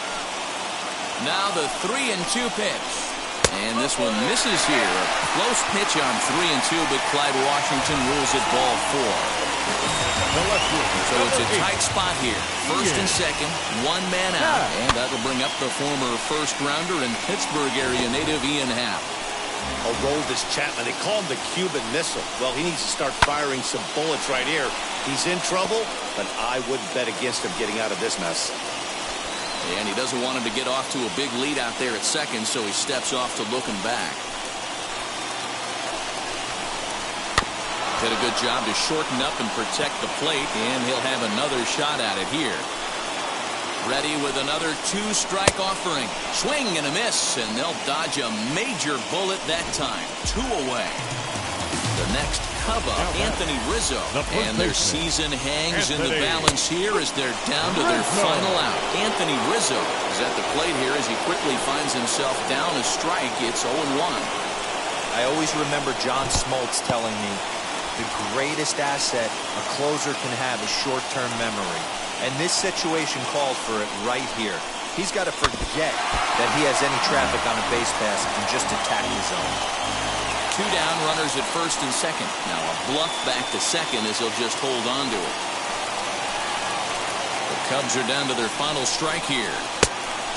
Now the 3-2 pitch. And this one misses here. A close pitch on 3-2, but Clyde Washington rules it ball 4. So it's a tight spot here. First and second, 1 man out. And that'll bring up the former first-rounder and Pittsburgh area native Ian Happ. A roll this Chapman. They call him the Cuban Missile. Well, he needs to start firing some bullets right here. He's in trouble, but I wouldn't bet against him getting out of this mess. And he doesn't want him to get off to a big lead out there at second, so he steps off to looking back. Did a good job to shorten up and protect the plate, and he'll have another shot at it here. Ready with another two-strike offering. Swing and a miss, and they'll dodge a major bullet that time. 2 away. The next Cub up, Anthony Rizzo. And their season hangs in the balance here as they're down to their final out. Anthony Rizzo is at the plate here as he quickly finds himself down a strike. It's 0-1. I always remember John Smoltz telling me the greatest asset a closer can have is short-term memory. And this situation called for it right here. He's got to forget that he has any traffic on a base pass and just attack the zone. 2 down, runners at first and second. Now a bluff back to second as he'll just hold on to it. The Cubs are down to their final strike here.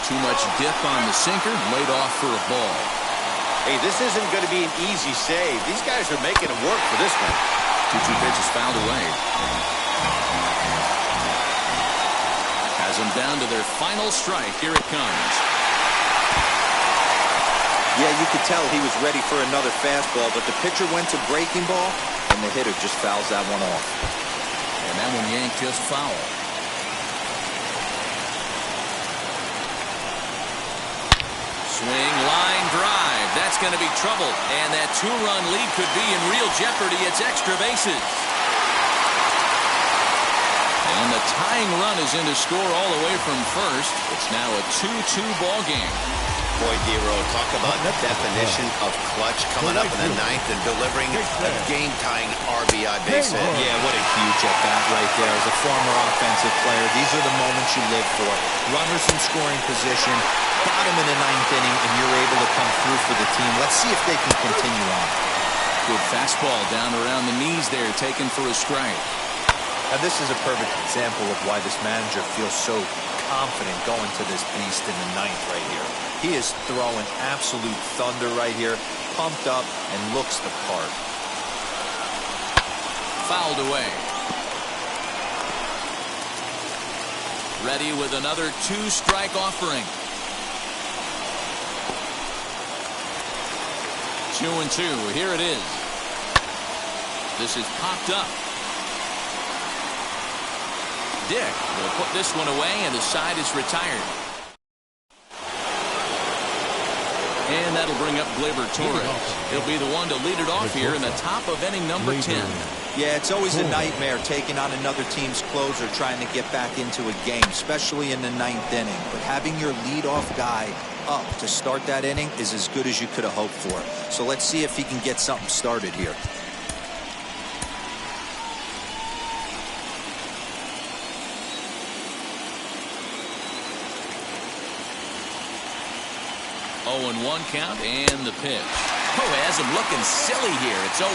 Too much dip on the sinker, laid off for a ball. Hey, this isn't going to be an easy save. These guys are making him work for this one. 2-2 pitch is fouled away. Has them down to their final strike. Here it comes. Yeah, you could tell he was ready for another fastball, but the pitcher went to breaking ball, and the hitter just fouls that one off. And that one yanked just foul. Swing, line drive. That that's going to be trouble. And that 2-run lead could be in real jeopardy. It's extra bases. And the tying run is in to score all the way from first. It's now a 2-2 ball game. Boy, Dero, talk about the definition of clutch coming up in the ninth and delivering a game-tying RBI base hit. Yeah, what a huge at-bat right there. As a former offensive player, these are the moments you live for. Runners in scoring position, bottom in the ninth inning, and you're able to come through for the team. Let's see if they can continue on. Good fastball down around the knees there, taken for a strike. Now, this is a perfect example of why this manager feels so confident going to this beast in the ninth right here. He is throwing absolute thunder right here, pumped up and looks the part. Fouled away. Ready with another 2-strike offering. 2-2. Here it is. This is popped up. Dick will put this one away, and the side is retired. And that'll bring up Gleyber Torres. He'll be the one to lead it off here in the top of inning number 10. Yeah, it's always a nightmare taking on another team's closer trying to get back into a game, especially in the ninth inning. But having your leadoff guy up to start that inning is as good as you could have hoped for. So let's see if he can get something started here. Oh, 0-1 count, and the pitch. Oh, has him looking silly here. It's 0-2.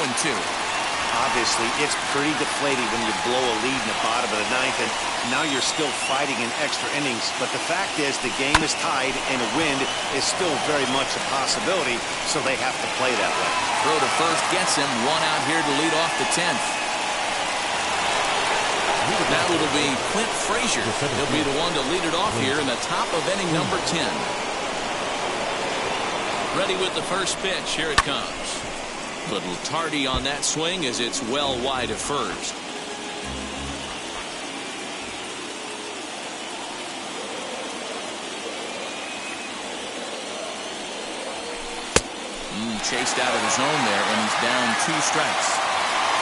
Obviously, it's pretty deflating when you blow a lead in the bottom of the ninth, and now you're still fighting in extra innings. But the fact is, the game is tied, and a win is still very much a possibility, so they have to play that way. Throw to first gets him. One out here to lead off the 10th. Now it'll be Clint Frazier. He'll be the one to lead it off here in the top of inning number 10. Ready with the first pitch. Here it comes. Little tardy on that swing as it's well wide of first. Chased out of the zone there, and he's down 2 strikes.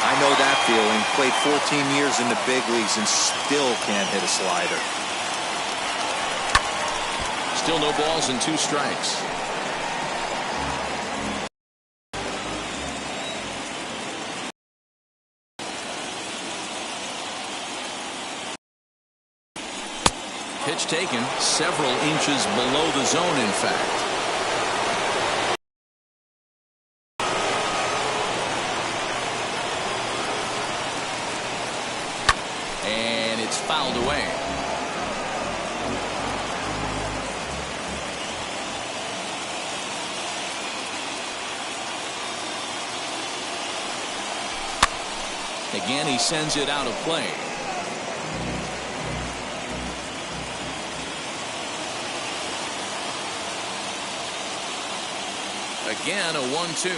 I know that feeling. Played 14 years in the big leagues and still can't hit a slider. Still no balls and 2 strikes. Pitch taken several inches below the zone, in fact. And it's fouled away. Again, he sends it out of play. Again, a 1-2.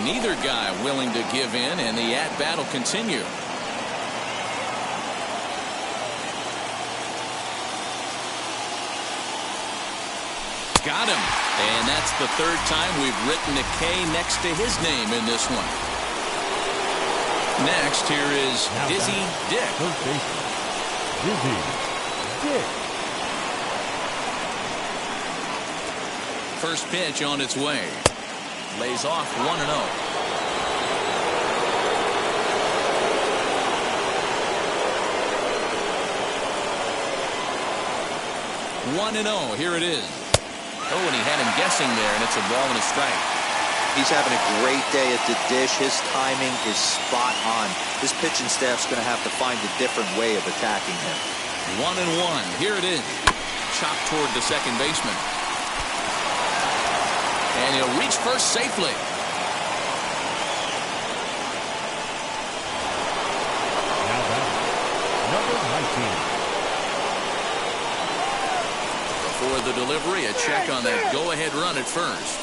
Neither guy willing to give in, and the at-bat will continue. Got him. And that's the 3rd time we've written a K next to his name in this one. Next, here is Dizzy Dick. First baseman, Dizzy Dick. First pitch on its way. Lays off 1-0. Here it is. Oh, and he had him guessing there, and it's a ball and a strike. He's having a great day at the dish. His timing is spot on. His pitching staff's going to have to find a different way of attacking him. 1-1. Here it is. Chopped toward the second baseman. And he'll reach first safely. Now back, number 19. Before the delivery, a check on that go-ahead run at first.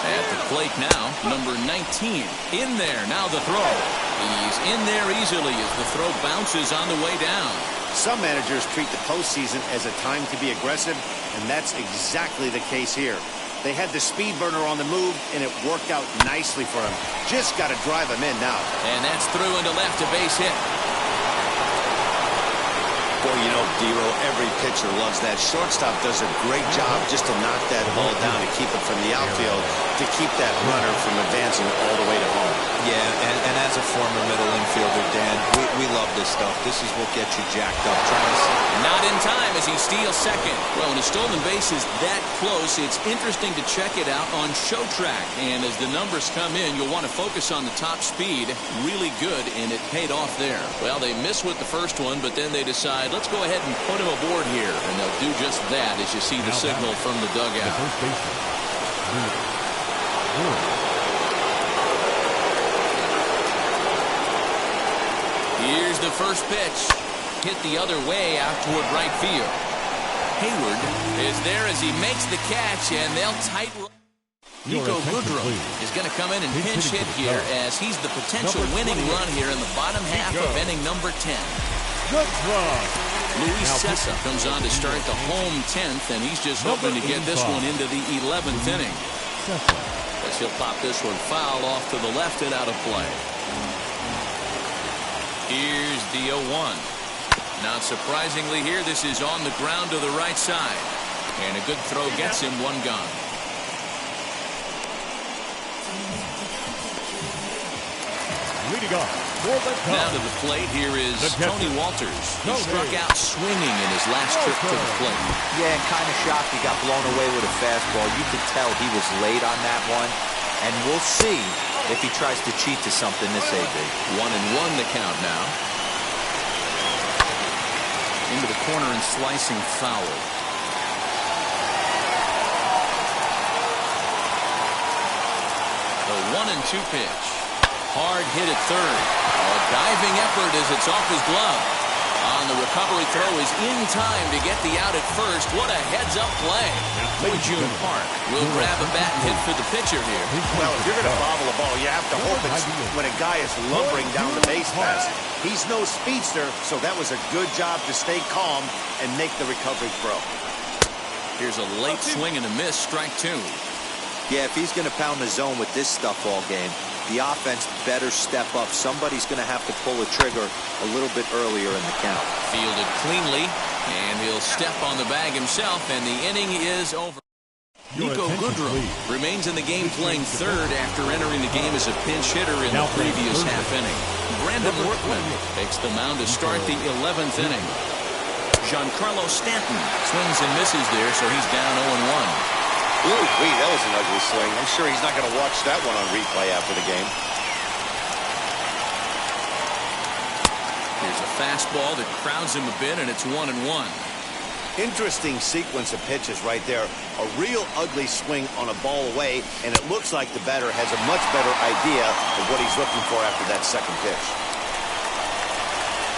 At the plate now, number 19. In there, now the throw. He's in there easily as the throw bounces on the way down. Some managers treat the postseason as a time to be aggressive, and that's exactly the case here. They had the speed burner on the move, and it worked out nicely for him. Just got to drive him in now. And that's through into left, a base hit. Boy, you know, Dero, every pitcher loves that. Shortstop does a great job just to knock that ball down to keep it from the outfield, to keep that runner from advancing all the way to home. Yeah, and as a former middle infielder, Dan, we love this stuff. This is what gets you jacked up. Not in time as he steals second. Well, when a stolen base is that close, it's interesting to check it out on Show Track. And as the numbers come in, you'll want to focus on the top speed. Really good, and it paid off there. Well, they miss with the first one, but then they decide, let's go ahead and put him aboard here. And they'll do just that as you see the signal from the dugout. The first baseman. Here's the first pitch. Hit the other way out toward right field. Hayward is there as he makes the catch, and they'll tight. Nico Goodrum is going to come in and pinch hit here as he's the potential winning run here in the bottom half of inning number 10. Luis Sessa comes on to start the home 10th, and he's just hoping to get this one into the 11th inning. As he'll pop this one foul off to the left and out of play. Here's the 0-1. Not surprisingly here, this is on the ground to the right side. And a good throw gets him one gone. Leading off for the Cubs. Now to the plate, here is Tony Walters. He struck out swinging in his last trip to the plate. Yeah, kind of shocked he got blown away with a fastball. You could tell he was late on that one. And we'll see if he tries to cheat to something this AB. 1-1 the count now. Into the corner and slicing foul. The 1-2 pitch. Hard hit at third. A diving effort as it's off his glove. On the recovery throw is in time to get the out at first. What a heads-up play. June Park will grab a bat and hit for the pitcher here. Well, if you're going to bobble a ball, you have to hope it's when a guy is lumbering down the base pass. He's no speedster, so that was a good job to stay calm and make the recovery throw. Here's a late swing and a miss, strike two. Yeah, if he's going to pound the zone with this stuff all game, the offense better step up. Somebody's going to have to pull a trigger a little bit earlier in the count. Fielded cleanly, and he'll step on the bag himself, and the inning is over. Nico Goodrum remains in the game playing third after entering the game as a pinch hitter in the previous half inning. Brandon Workman takes the mound to start the 11th inning. Giancarlo Stanton swings and misses there, so he's down 0-1. Ooh, that was an ugly swing. I'm sure he's not going to watch that one on replay after the game. Here's a fastball that crowds him a bit, and it's 1-1. Interesting sequence of pitches right there. A real ugly swing on a ball away, and it looks like the batter has a much better idea of what he's looking for after that second pitch.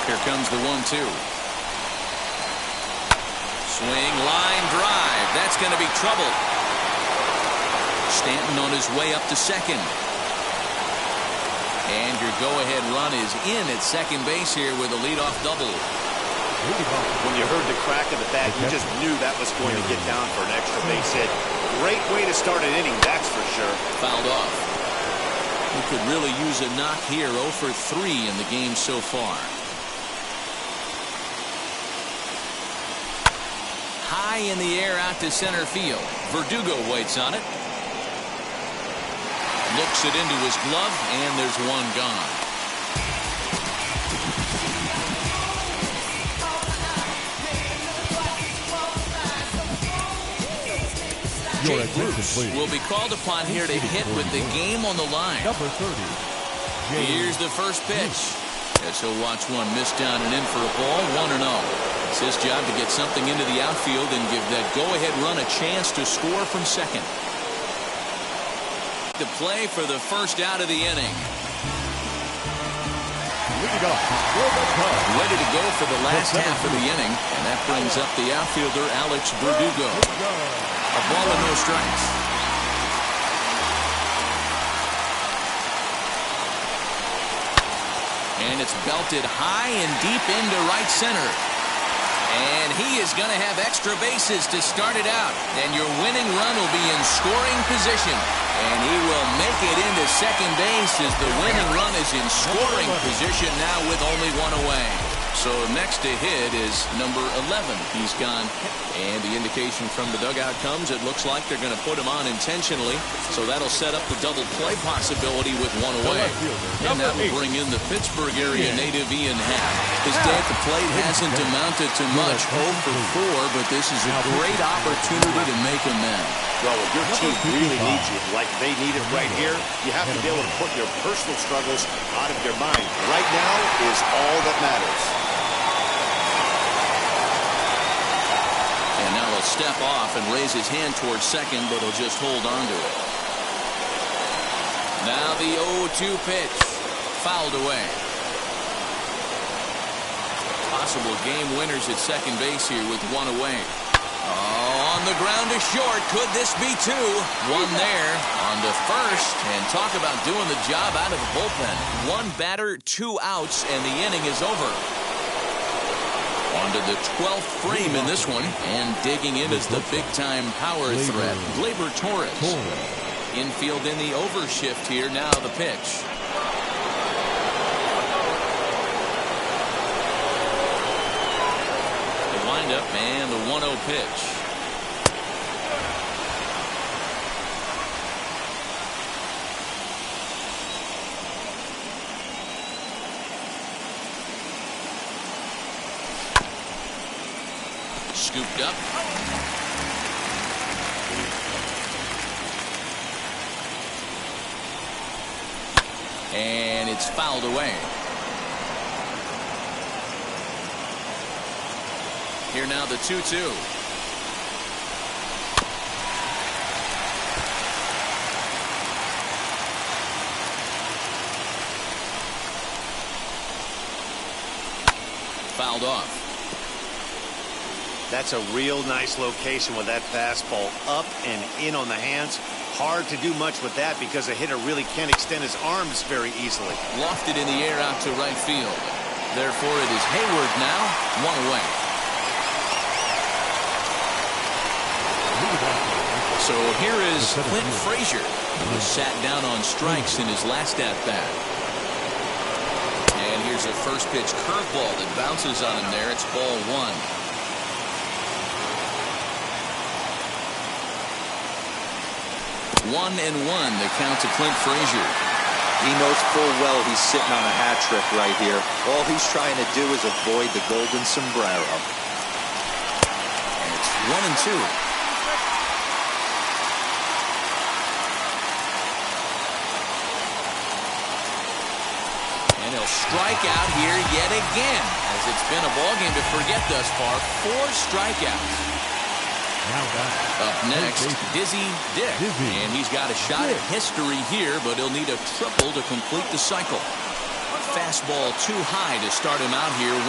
Here comes the 1-2. Swing, line, drive. That's going to be trouble. Stanton on his way up to second. And your go-ahead run is in at second base here with a leadoff double. When you heard the crack of the bat, you just knew that was going to get down for an extra base hit. Great way to start an inning, that's for sure. Fouled off. He could really use a knock here. 0 for 3 in the game so far. High in the air out to center field. Verdugo waits on it. Looks it into his glove, and there's one gone. Jake Bruce will be called upon here to hit with the game on the line. Number 30. Here's the first pitch. As he'll watch one miss down and in for a ball. 1-0. It's his job to get something into the outfield and give that go-ahead run a chance to score from second. To play for the first out of the inning. Ready to go for the last half of the inning, and that brings up the outfielder Alex Verdugo. A ball and no strikes. And it's belted high and deep into right center. And he is going to have extra bases to start it out. And your winning run will be in scoring position. And he will make it into second base as the winning run is in scoring position now with only one away. So next to hit is number 11. He's gone. And the indication from the dugout comes, it looks like they're going to put him on intentionally. So that'll set up the double play possibility with one away. And that will bring in the Pittsburgh area native Ian Happ. His day at the plate hasn't amounted to much, 0 for 4, but this is a great opportunity to make amends. Well, if your team really needs you, like they need it right here, you have to be able to put your personal struggles out of your mind. Right now is all that matters. And now he'll step off and raise his hand towards second, but he'll just hold on to it. Now the 0-2 pitch. Fouled away. Possible game winners at second base here with one away. Oh, on the ground to short. Could this be two? One there on to first. And talk about doing the job out of the bullpen. One batter, 2 outs, and the inning is over. On to the 12th frame in this one. And digging in is the big-time power threat, Gleyber Torres. Infield in the overshift here. Now the pitch. The windup and the 1-0 pitch. Scooped up. And it's fouled away. Here now the 2-2. Fouled off. That's a real nice location with that fastball up and in on the hands. Hard to do much with that because a hitter really can't extend his arms very easily. Lofted in the air out to right field. Therefore, it is Hayward now, one away. So here is Clint Frazier, who was sat down on strikes in his last at-bat. And here's a first pitch curveball that bounces on him there. It's ball 1. 1-1, the count to Clint Frazier. He knows full well he's sitting on a hat trick right here. All he's trying to do is avoid the golden sombrero. And it's 1-2. And he'll strike out here yet again, as it's been a ballgame to forget thus far. 4 strikeouts. Up next, Dizzy Dick. And he's got a shot at history here, but he'll need a triple to complete the cycle. Fastball too high to start him out here, 1-0.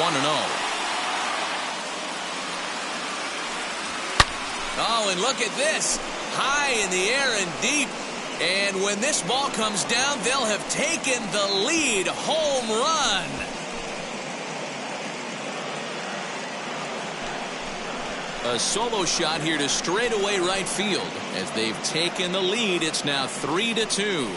Oh, and look at this. High in the air and deep. And when this ball comes down, they'll have taken the lead. Home run. A solo shot here to straightaway right field. As they've taken the lead, it's now 3-2.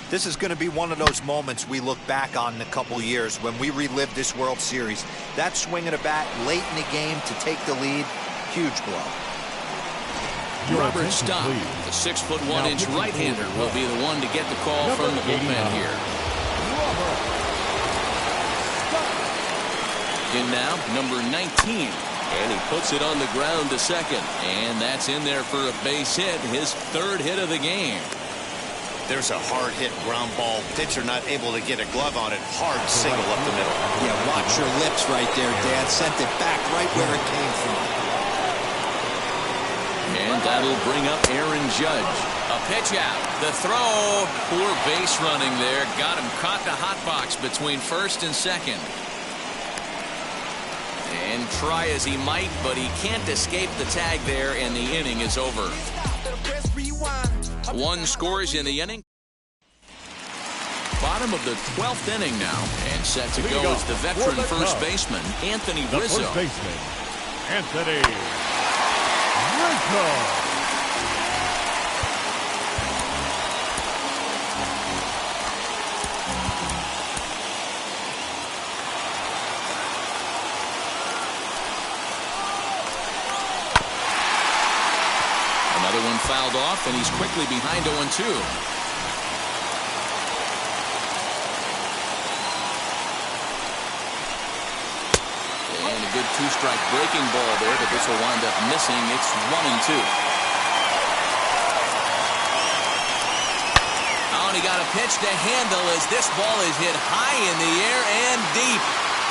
This is going to be one of those moments we look back on in a couple years when we relive this World Series. That swing of the bat late in the game to take the lead, huge blow. Robert Stock, the 6'1" right-hander, will be the one to get the call from the bullpen here. In now, number 19. And he puts it on the ground to second. And that's in there for a base hit, his 3rd hit of the game. There's a hard hit ground ball. Pitcher not able to get a glove on it. Hard single up the middle. Yeah, watch your lips right there, Dad. Sent it back right where it came from. And that'll bring up Aaron Judge. A pitch out. The throw. Poor base running there. Got him caught the hot box between first and second. And try as he might, but he can't escape the tag there, and the inning is over. One scores in the inning. Bottom of the 12th inning now, and set to go is the veteran first baseman, Anthony Rizzo. First baseman, Anthony Rizzo. Another one fouled off, and he's quickly behind 0-2. And a good two-strike breaking ball there, but this will wind up missing. It's 1-2. Oh, and he got a pitch to handle as this ball is hit high in the air and deep.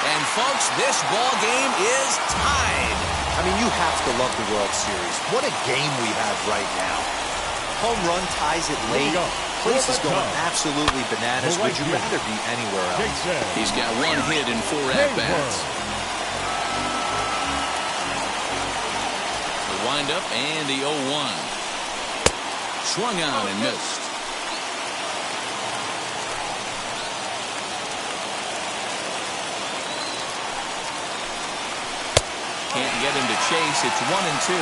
And folks, this ball game is tied. I mean, you have to love the World Series. What a game we have right now. Home run ties it late. Place is going absolutely bananas. Would you rather be anywhere else? He's got one hit and 4 at-bats. The windup and the 0-1. Swung on and missed. Can't get him to chase. It's 1-2.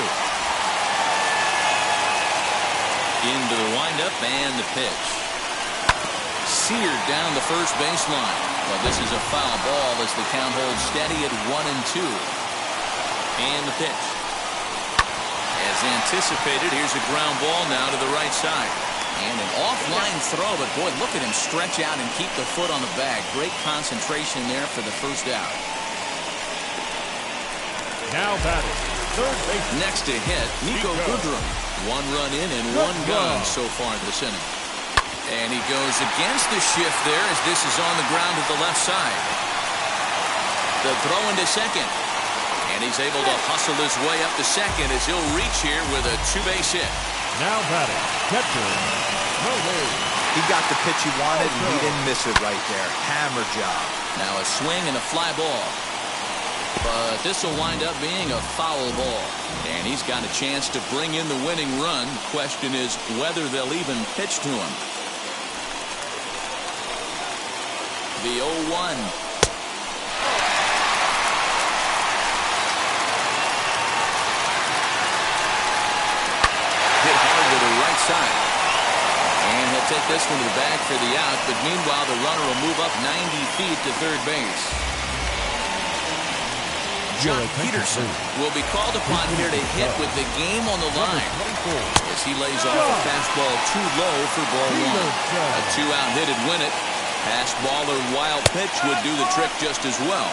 Into the windup and the pitch. Seared down the first baseline. But this is a foul ball as the count holds steady at 1-2. And the pitch. As anticipated, here's a ground ball now to the right side. And an offline throw, but boy, look at him stretch out and keep the foot on the bag. Great concentration there for the first out. Now batting, third base. Next to hit, Nico Goodrum. 1 run in and 1 gone so far this inning. And he goes against the shift there as this is on the ground to the left side. The throw into second. And he's able to hustle his way up to second as he'll reach here with a 2-base hit. Now batting, catcher, Miller. He got the pitch he wanted, and he didn't miss it right there. Hammer job. Now a swing and a fly ball. But this will wind up being a foul ball. And he's got a chance to bring in the winning run. Question is whether they'll even pitch to him. The 0-1. Hit hard to the right side. And he'll take this one to the bag for the out. But meanwhile, the runner will move up 90 feet to third base. John Peterson will be called upon here to hit with the game on the line as he lays off a fastball too low for ball 1. A 2-out hit would win it. Pass ball or wild pitch would do the trick just as well.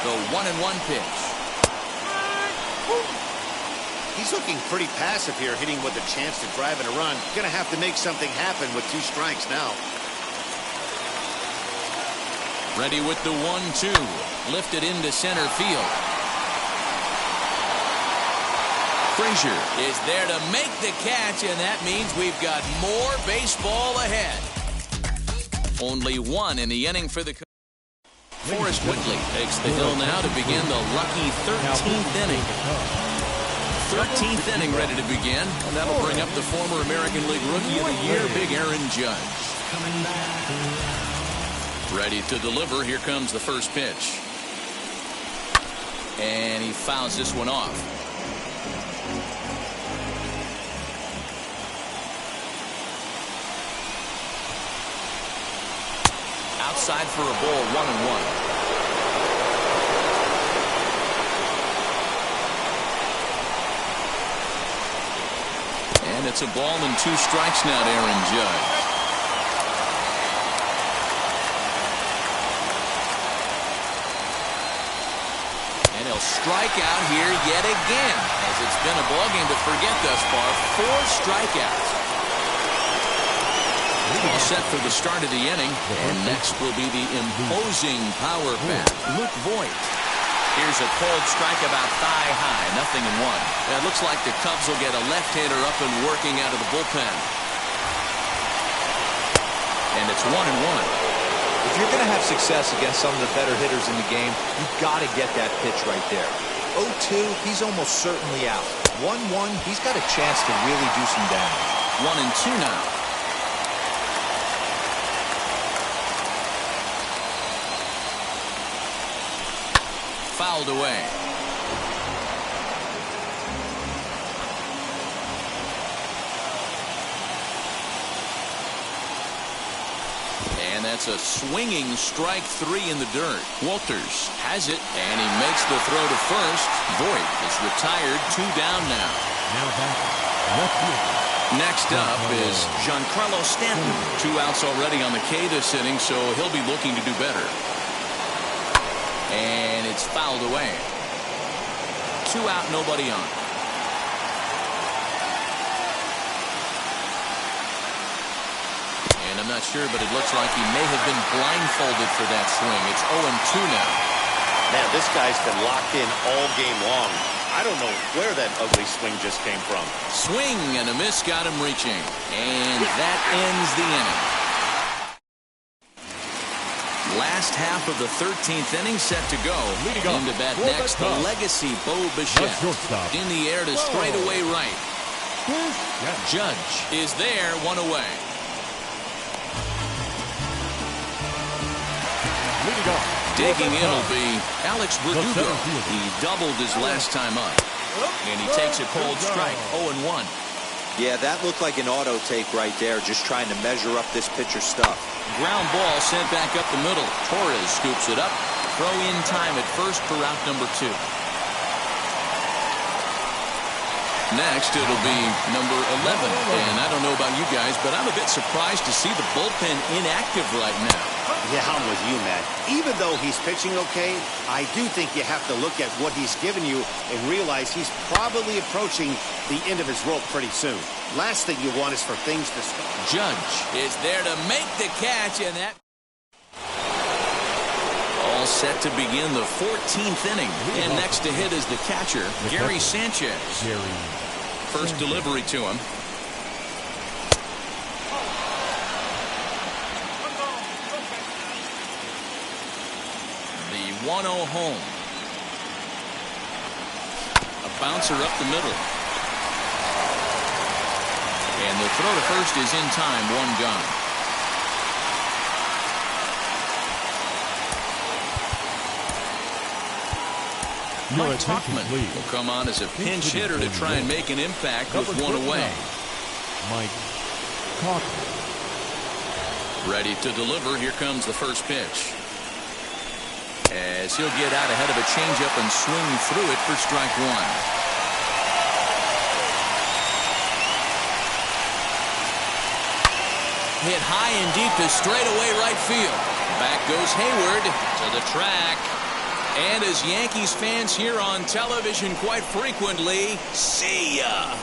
The 1-1 pitch. He's looking pretty passive here, hitting with a chance to drive in a run. Gonna have to make something happen with 2 strikes now. Ready with the 1-2. Lifted into center field. Frazier is there to make the catch, and that means we've got more baseball ahead. Only 1 in the inning for the Forrest Whitley takes the hill now to begin the lucky 13th inning. 13th inning ready to begin, and that'll bring up the former American League Rookie of the Year, Big Aaron Judge. Ready to deliver. Here comes the first pitch. And he fouls this one off. Outside for a ball, 1-1. And it's a ball and 2 strikes now to Aaron Judge. Strike out here yet again, as it's been a ball game to forget thus far. 4 strikeouts. All set for the start of the inning, and next will be the imposing power bat, Luke Voigt. Here's a cold strike about thigh high, 0-1. It looks like the Cubs will get a left-hander up and working out of the bullpen. And it's 1-1. If you're going to have success against some of the better hitters in the game, you've got to get that pitch right there. 0-2, he's almost certainly out. 1-1, he's got a chance to really do some damage. 1-2 now. Fouled away. And that's a swinging strike 3 in the dirt. Walters has it, and he makes the throw to first. Voit is retired, 2 down now. Now back, left field. Next up is Giancarlo Stanton. 2 outs already on the K this inning, so he'll be looking to do better. And it's fouled away. 2 out, nobody on. And I'm not sure, but it looks like he may have been blindfolded for that swing. It's 0-2 now. Man, this guy's been locked in all game long. I don't know where that ugly swing just came from. Swing and a miss got him reaching. And that ends the inning. Last half of the 13th inning set to go. Into bat next, the legacy Bo Bichette. In the air to straightaway right. Judge is there, 1 away. Digging in will be Alex Verdugo. He doubled his last time up. And he takes a cold strike, 0-1. Yeah, that looked like an auto take right there, just trying to measure up this pitcher's stuff. Ground ball sent back up the middle. Torres scoops it up. Throw in time at first for out number 2. Next, it'll be number 11. And I don't know about you guys, but I'm a bit surprised to see the bullpen inactive right now. Yeah, I'm with you, Matt. Even though he's pitching okay, I do think you have to look at what he's given you and realize he's probably approaching the end of his rope pretty soon. Last thing you want is for things to stop. Judge is there to make the catch, and that all set to begin the 14th inning. And next to hit is the catcher, Gary Sanchez. First delivery to him. The 1-0 home. A bouncer up the middle. And the throw to first is in time, 1 gone. Mike Tauchman will come on as a pinch hitter to try and make an impact with 1 away. Mike Tauchman. Ready to deliver. Here comes the first pitch. As he'll get out ahead of a changeup and swing through it for strike 1. Hit high and deep to straightaway right field. Back goes Hayward to the track. And as Yankees fans hear on television quite frequently, see ya.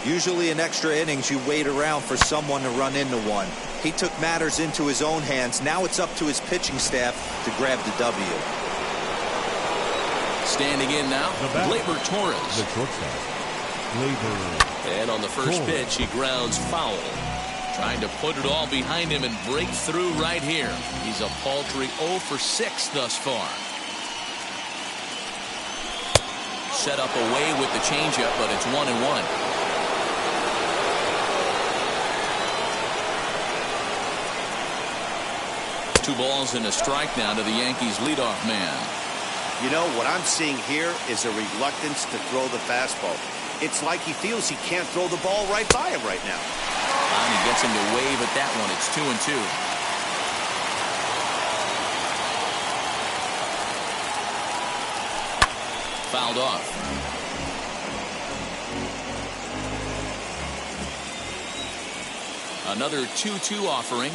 Usually in extra innings, you wait around for someone to run into one. He took matters into his own hands. Now it's up to his pitching staff to grab the W. Standing in now, Gleyber Torres. The shortstop, Gleyber. And on the first pitch, he grounds foul. Trying to put it all behind him and break through right here. He's a paltry 0 for 6 thus far. Set up away with the changeup, but it's 1-1. 2 balls and a strike now to the Yankees leadoff man. You know, what I'm seeing here is a reluctance to throw the fastball. It's like he feels he can't throw the ball right by him right now. And he gets him to wave at that one. It's 2-2. Fouled off. Another 2-2 offering.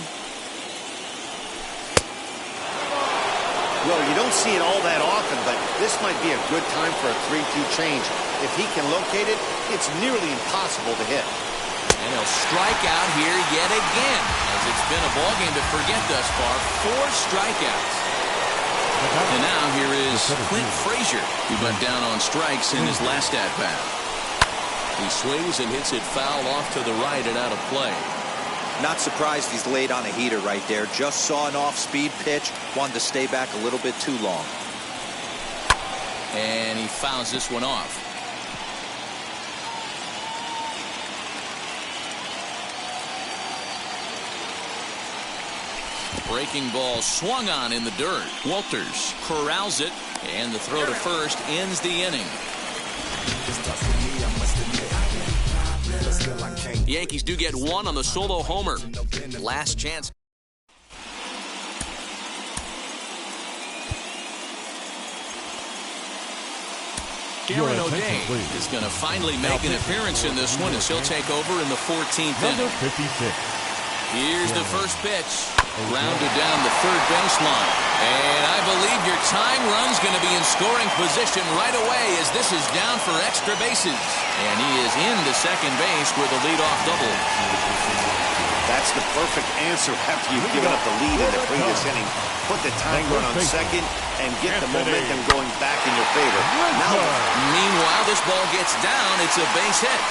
Well, you don't see it all that often, but this might be a good time for a 3-2 change. If he can locate it, it's nearly impossible to hit. And he'll strike out here yet again, as it's been a ballgame to forget thus far. 4 strikeouts. And now here is Clint Frazier, who went down on strikes in his last at-bat. He swings and hits it foul off to the right and out of play. Not surprised he's laid on a heater right there. Just saw an off-speed pitch. Wanted to stay back a little bit too long. And he fouls this one off. Breaking ball swung on in the dirt. Walters corrals it, and the throw to first ends the inning. The Yankees do get one on the solo homer. Last chance. Darren O'Day is going to finally make an appearance in this one as he'll take over in the 14th inning. 56. Here's the first pitch. Grounded down the third baseline. And I believe your tying run's going to be in scoring position right away as this is down for extra bases. And he is into second base with a leadoff double. That's the perfect answer after you've given up the lead in the previous inning. Put the tying run on second and get the momentum going back in your favor. Now, meanwhile, this ball gets down. It's a base hit.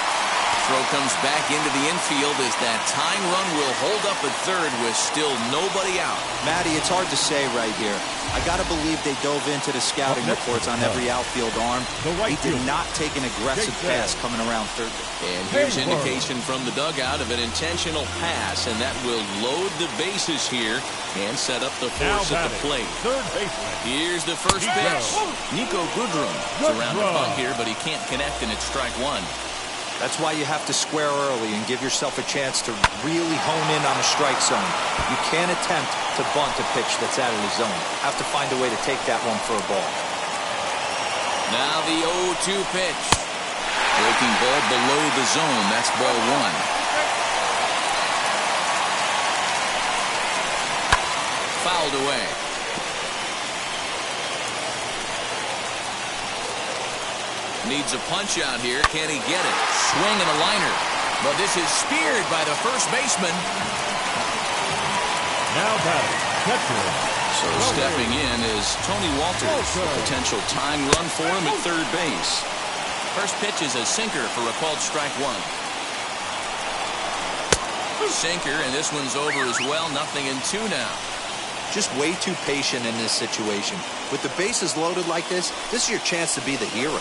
Throw comes back into the infield as that tying run will hold up at third with still nobody out. Matty, it's hard to say right here. I got to believe they dove into the scouting reports on every outfield arm. He did not take an aggressive pass coming around third. And here's indication from the dugout of an intentional pass, and that will load the bases here and set up the force at the plate. Third baseman. Here's the first pitch. Nico Goodrum is around the bunt here, but he can't connect, and it's strike one. That's why you have to square early and give yourself a chance to really hone in on the strike zone. You can't attempt to bunt a pitch that's out of the zone. Have to find a way to take that one for a ball. Now the 0-2 pitch. Breaking ball below the zone. That's ball one. Fouled away. Needs a punch out here. Can he get it? Swing and a liner. But this is speared by the first baseman. Now batting, catcher. So stepping in is Tony Walters. A potential tying run for him at third base. First pitch is a sinker for a called strike one. Sinker, and this one's over as well. 0-2 now. Just way too patient in this situation. With the bases loaded like this is your chance to be the hero.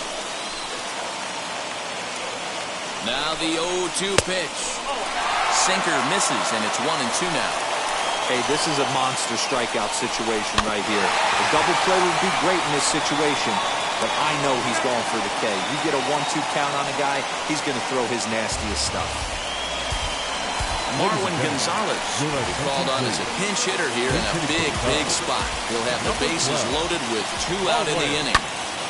Now the 0-2 pitch. Sinker misses, and it's 1-2 now. Hey, this is a monster strikeout situation right here. A double play would be great in this situation, but I know he's going for the K. You get a 1-2 count on a guy, he's going to throw his nastiest stuff. Marwin Gonzalez will be called on as a pinch hitter here in a big spot. He'll have the bases loaded with 2 out in the inning.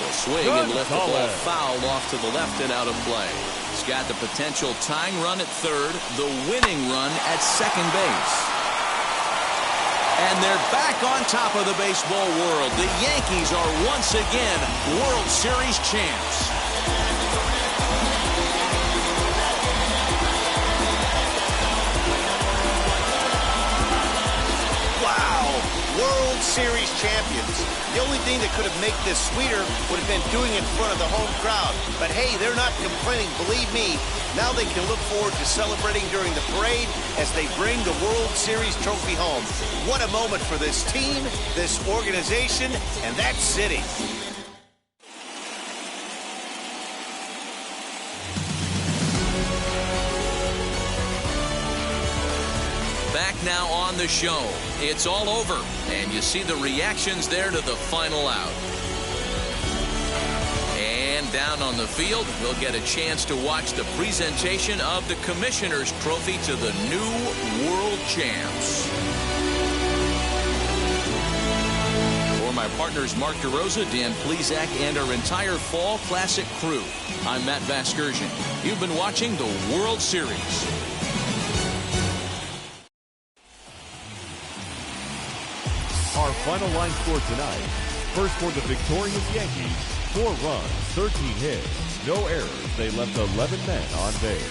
He'll swing and lift the ball foul off to the left and out of play. He's got the potential tying run at third, the winning run at second base. And they're back on top of the baseball world. The Yankees are once again World Series champs. World Series champions. The only thing that could have made this sweeter would have been doing it in front of the home crowd. But hey, they're not complaining, believe me. Now they can look forward to celebrating during the parade as they bring the World Series trophy home. What a moment for this team, this organization, and that city. Back now on the show. It's all over, and you see the reactions there to the final out. And down on the field, we'll get a chance to watch the presentation of the Commissioner's Trophy to the new World Champs. For my partners Mark DeRosa, Dan Plesac, and our entire Fall Classic crew, I'm Matt Vasgersian. You've been watching the World Series. Our final line score tonight. First for the victorious Yankees, 4 runs, 13 hits, no errors. They left 11 men on base.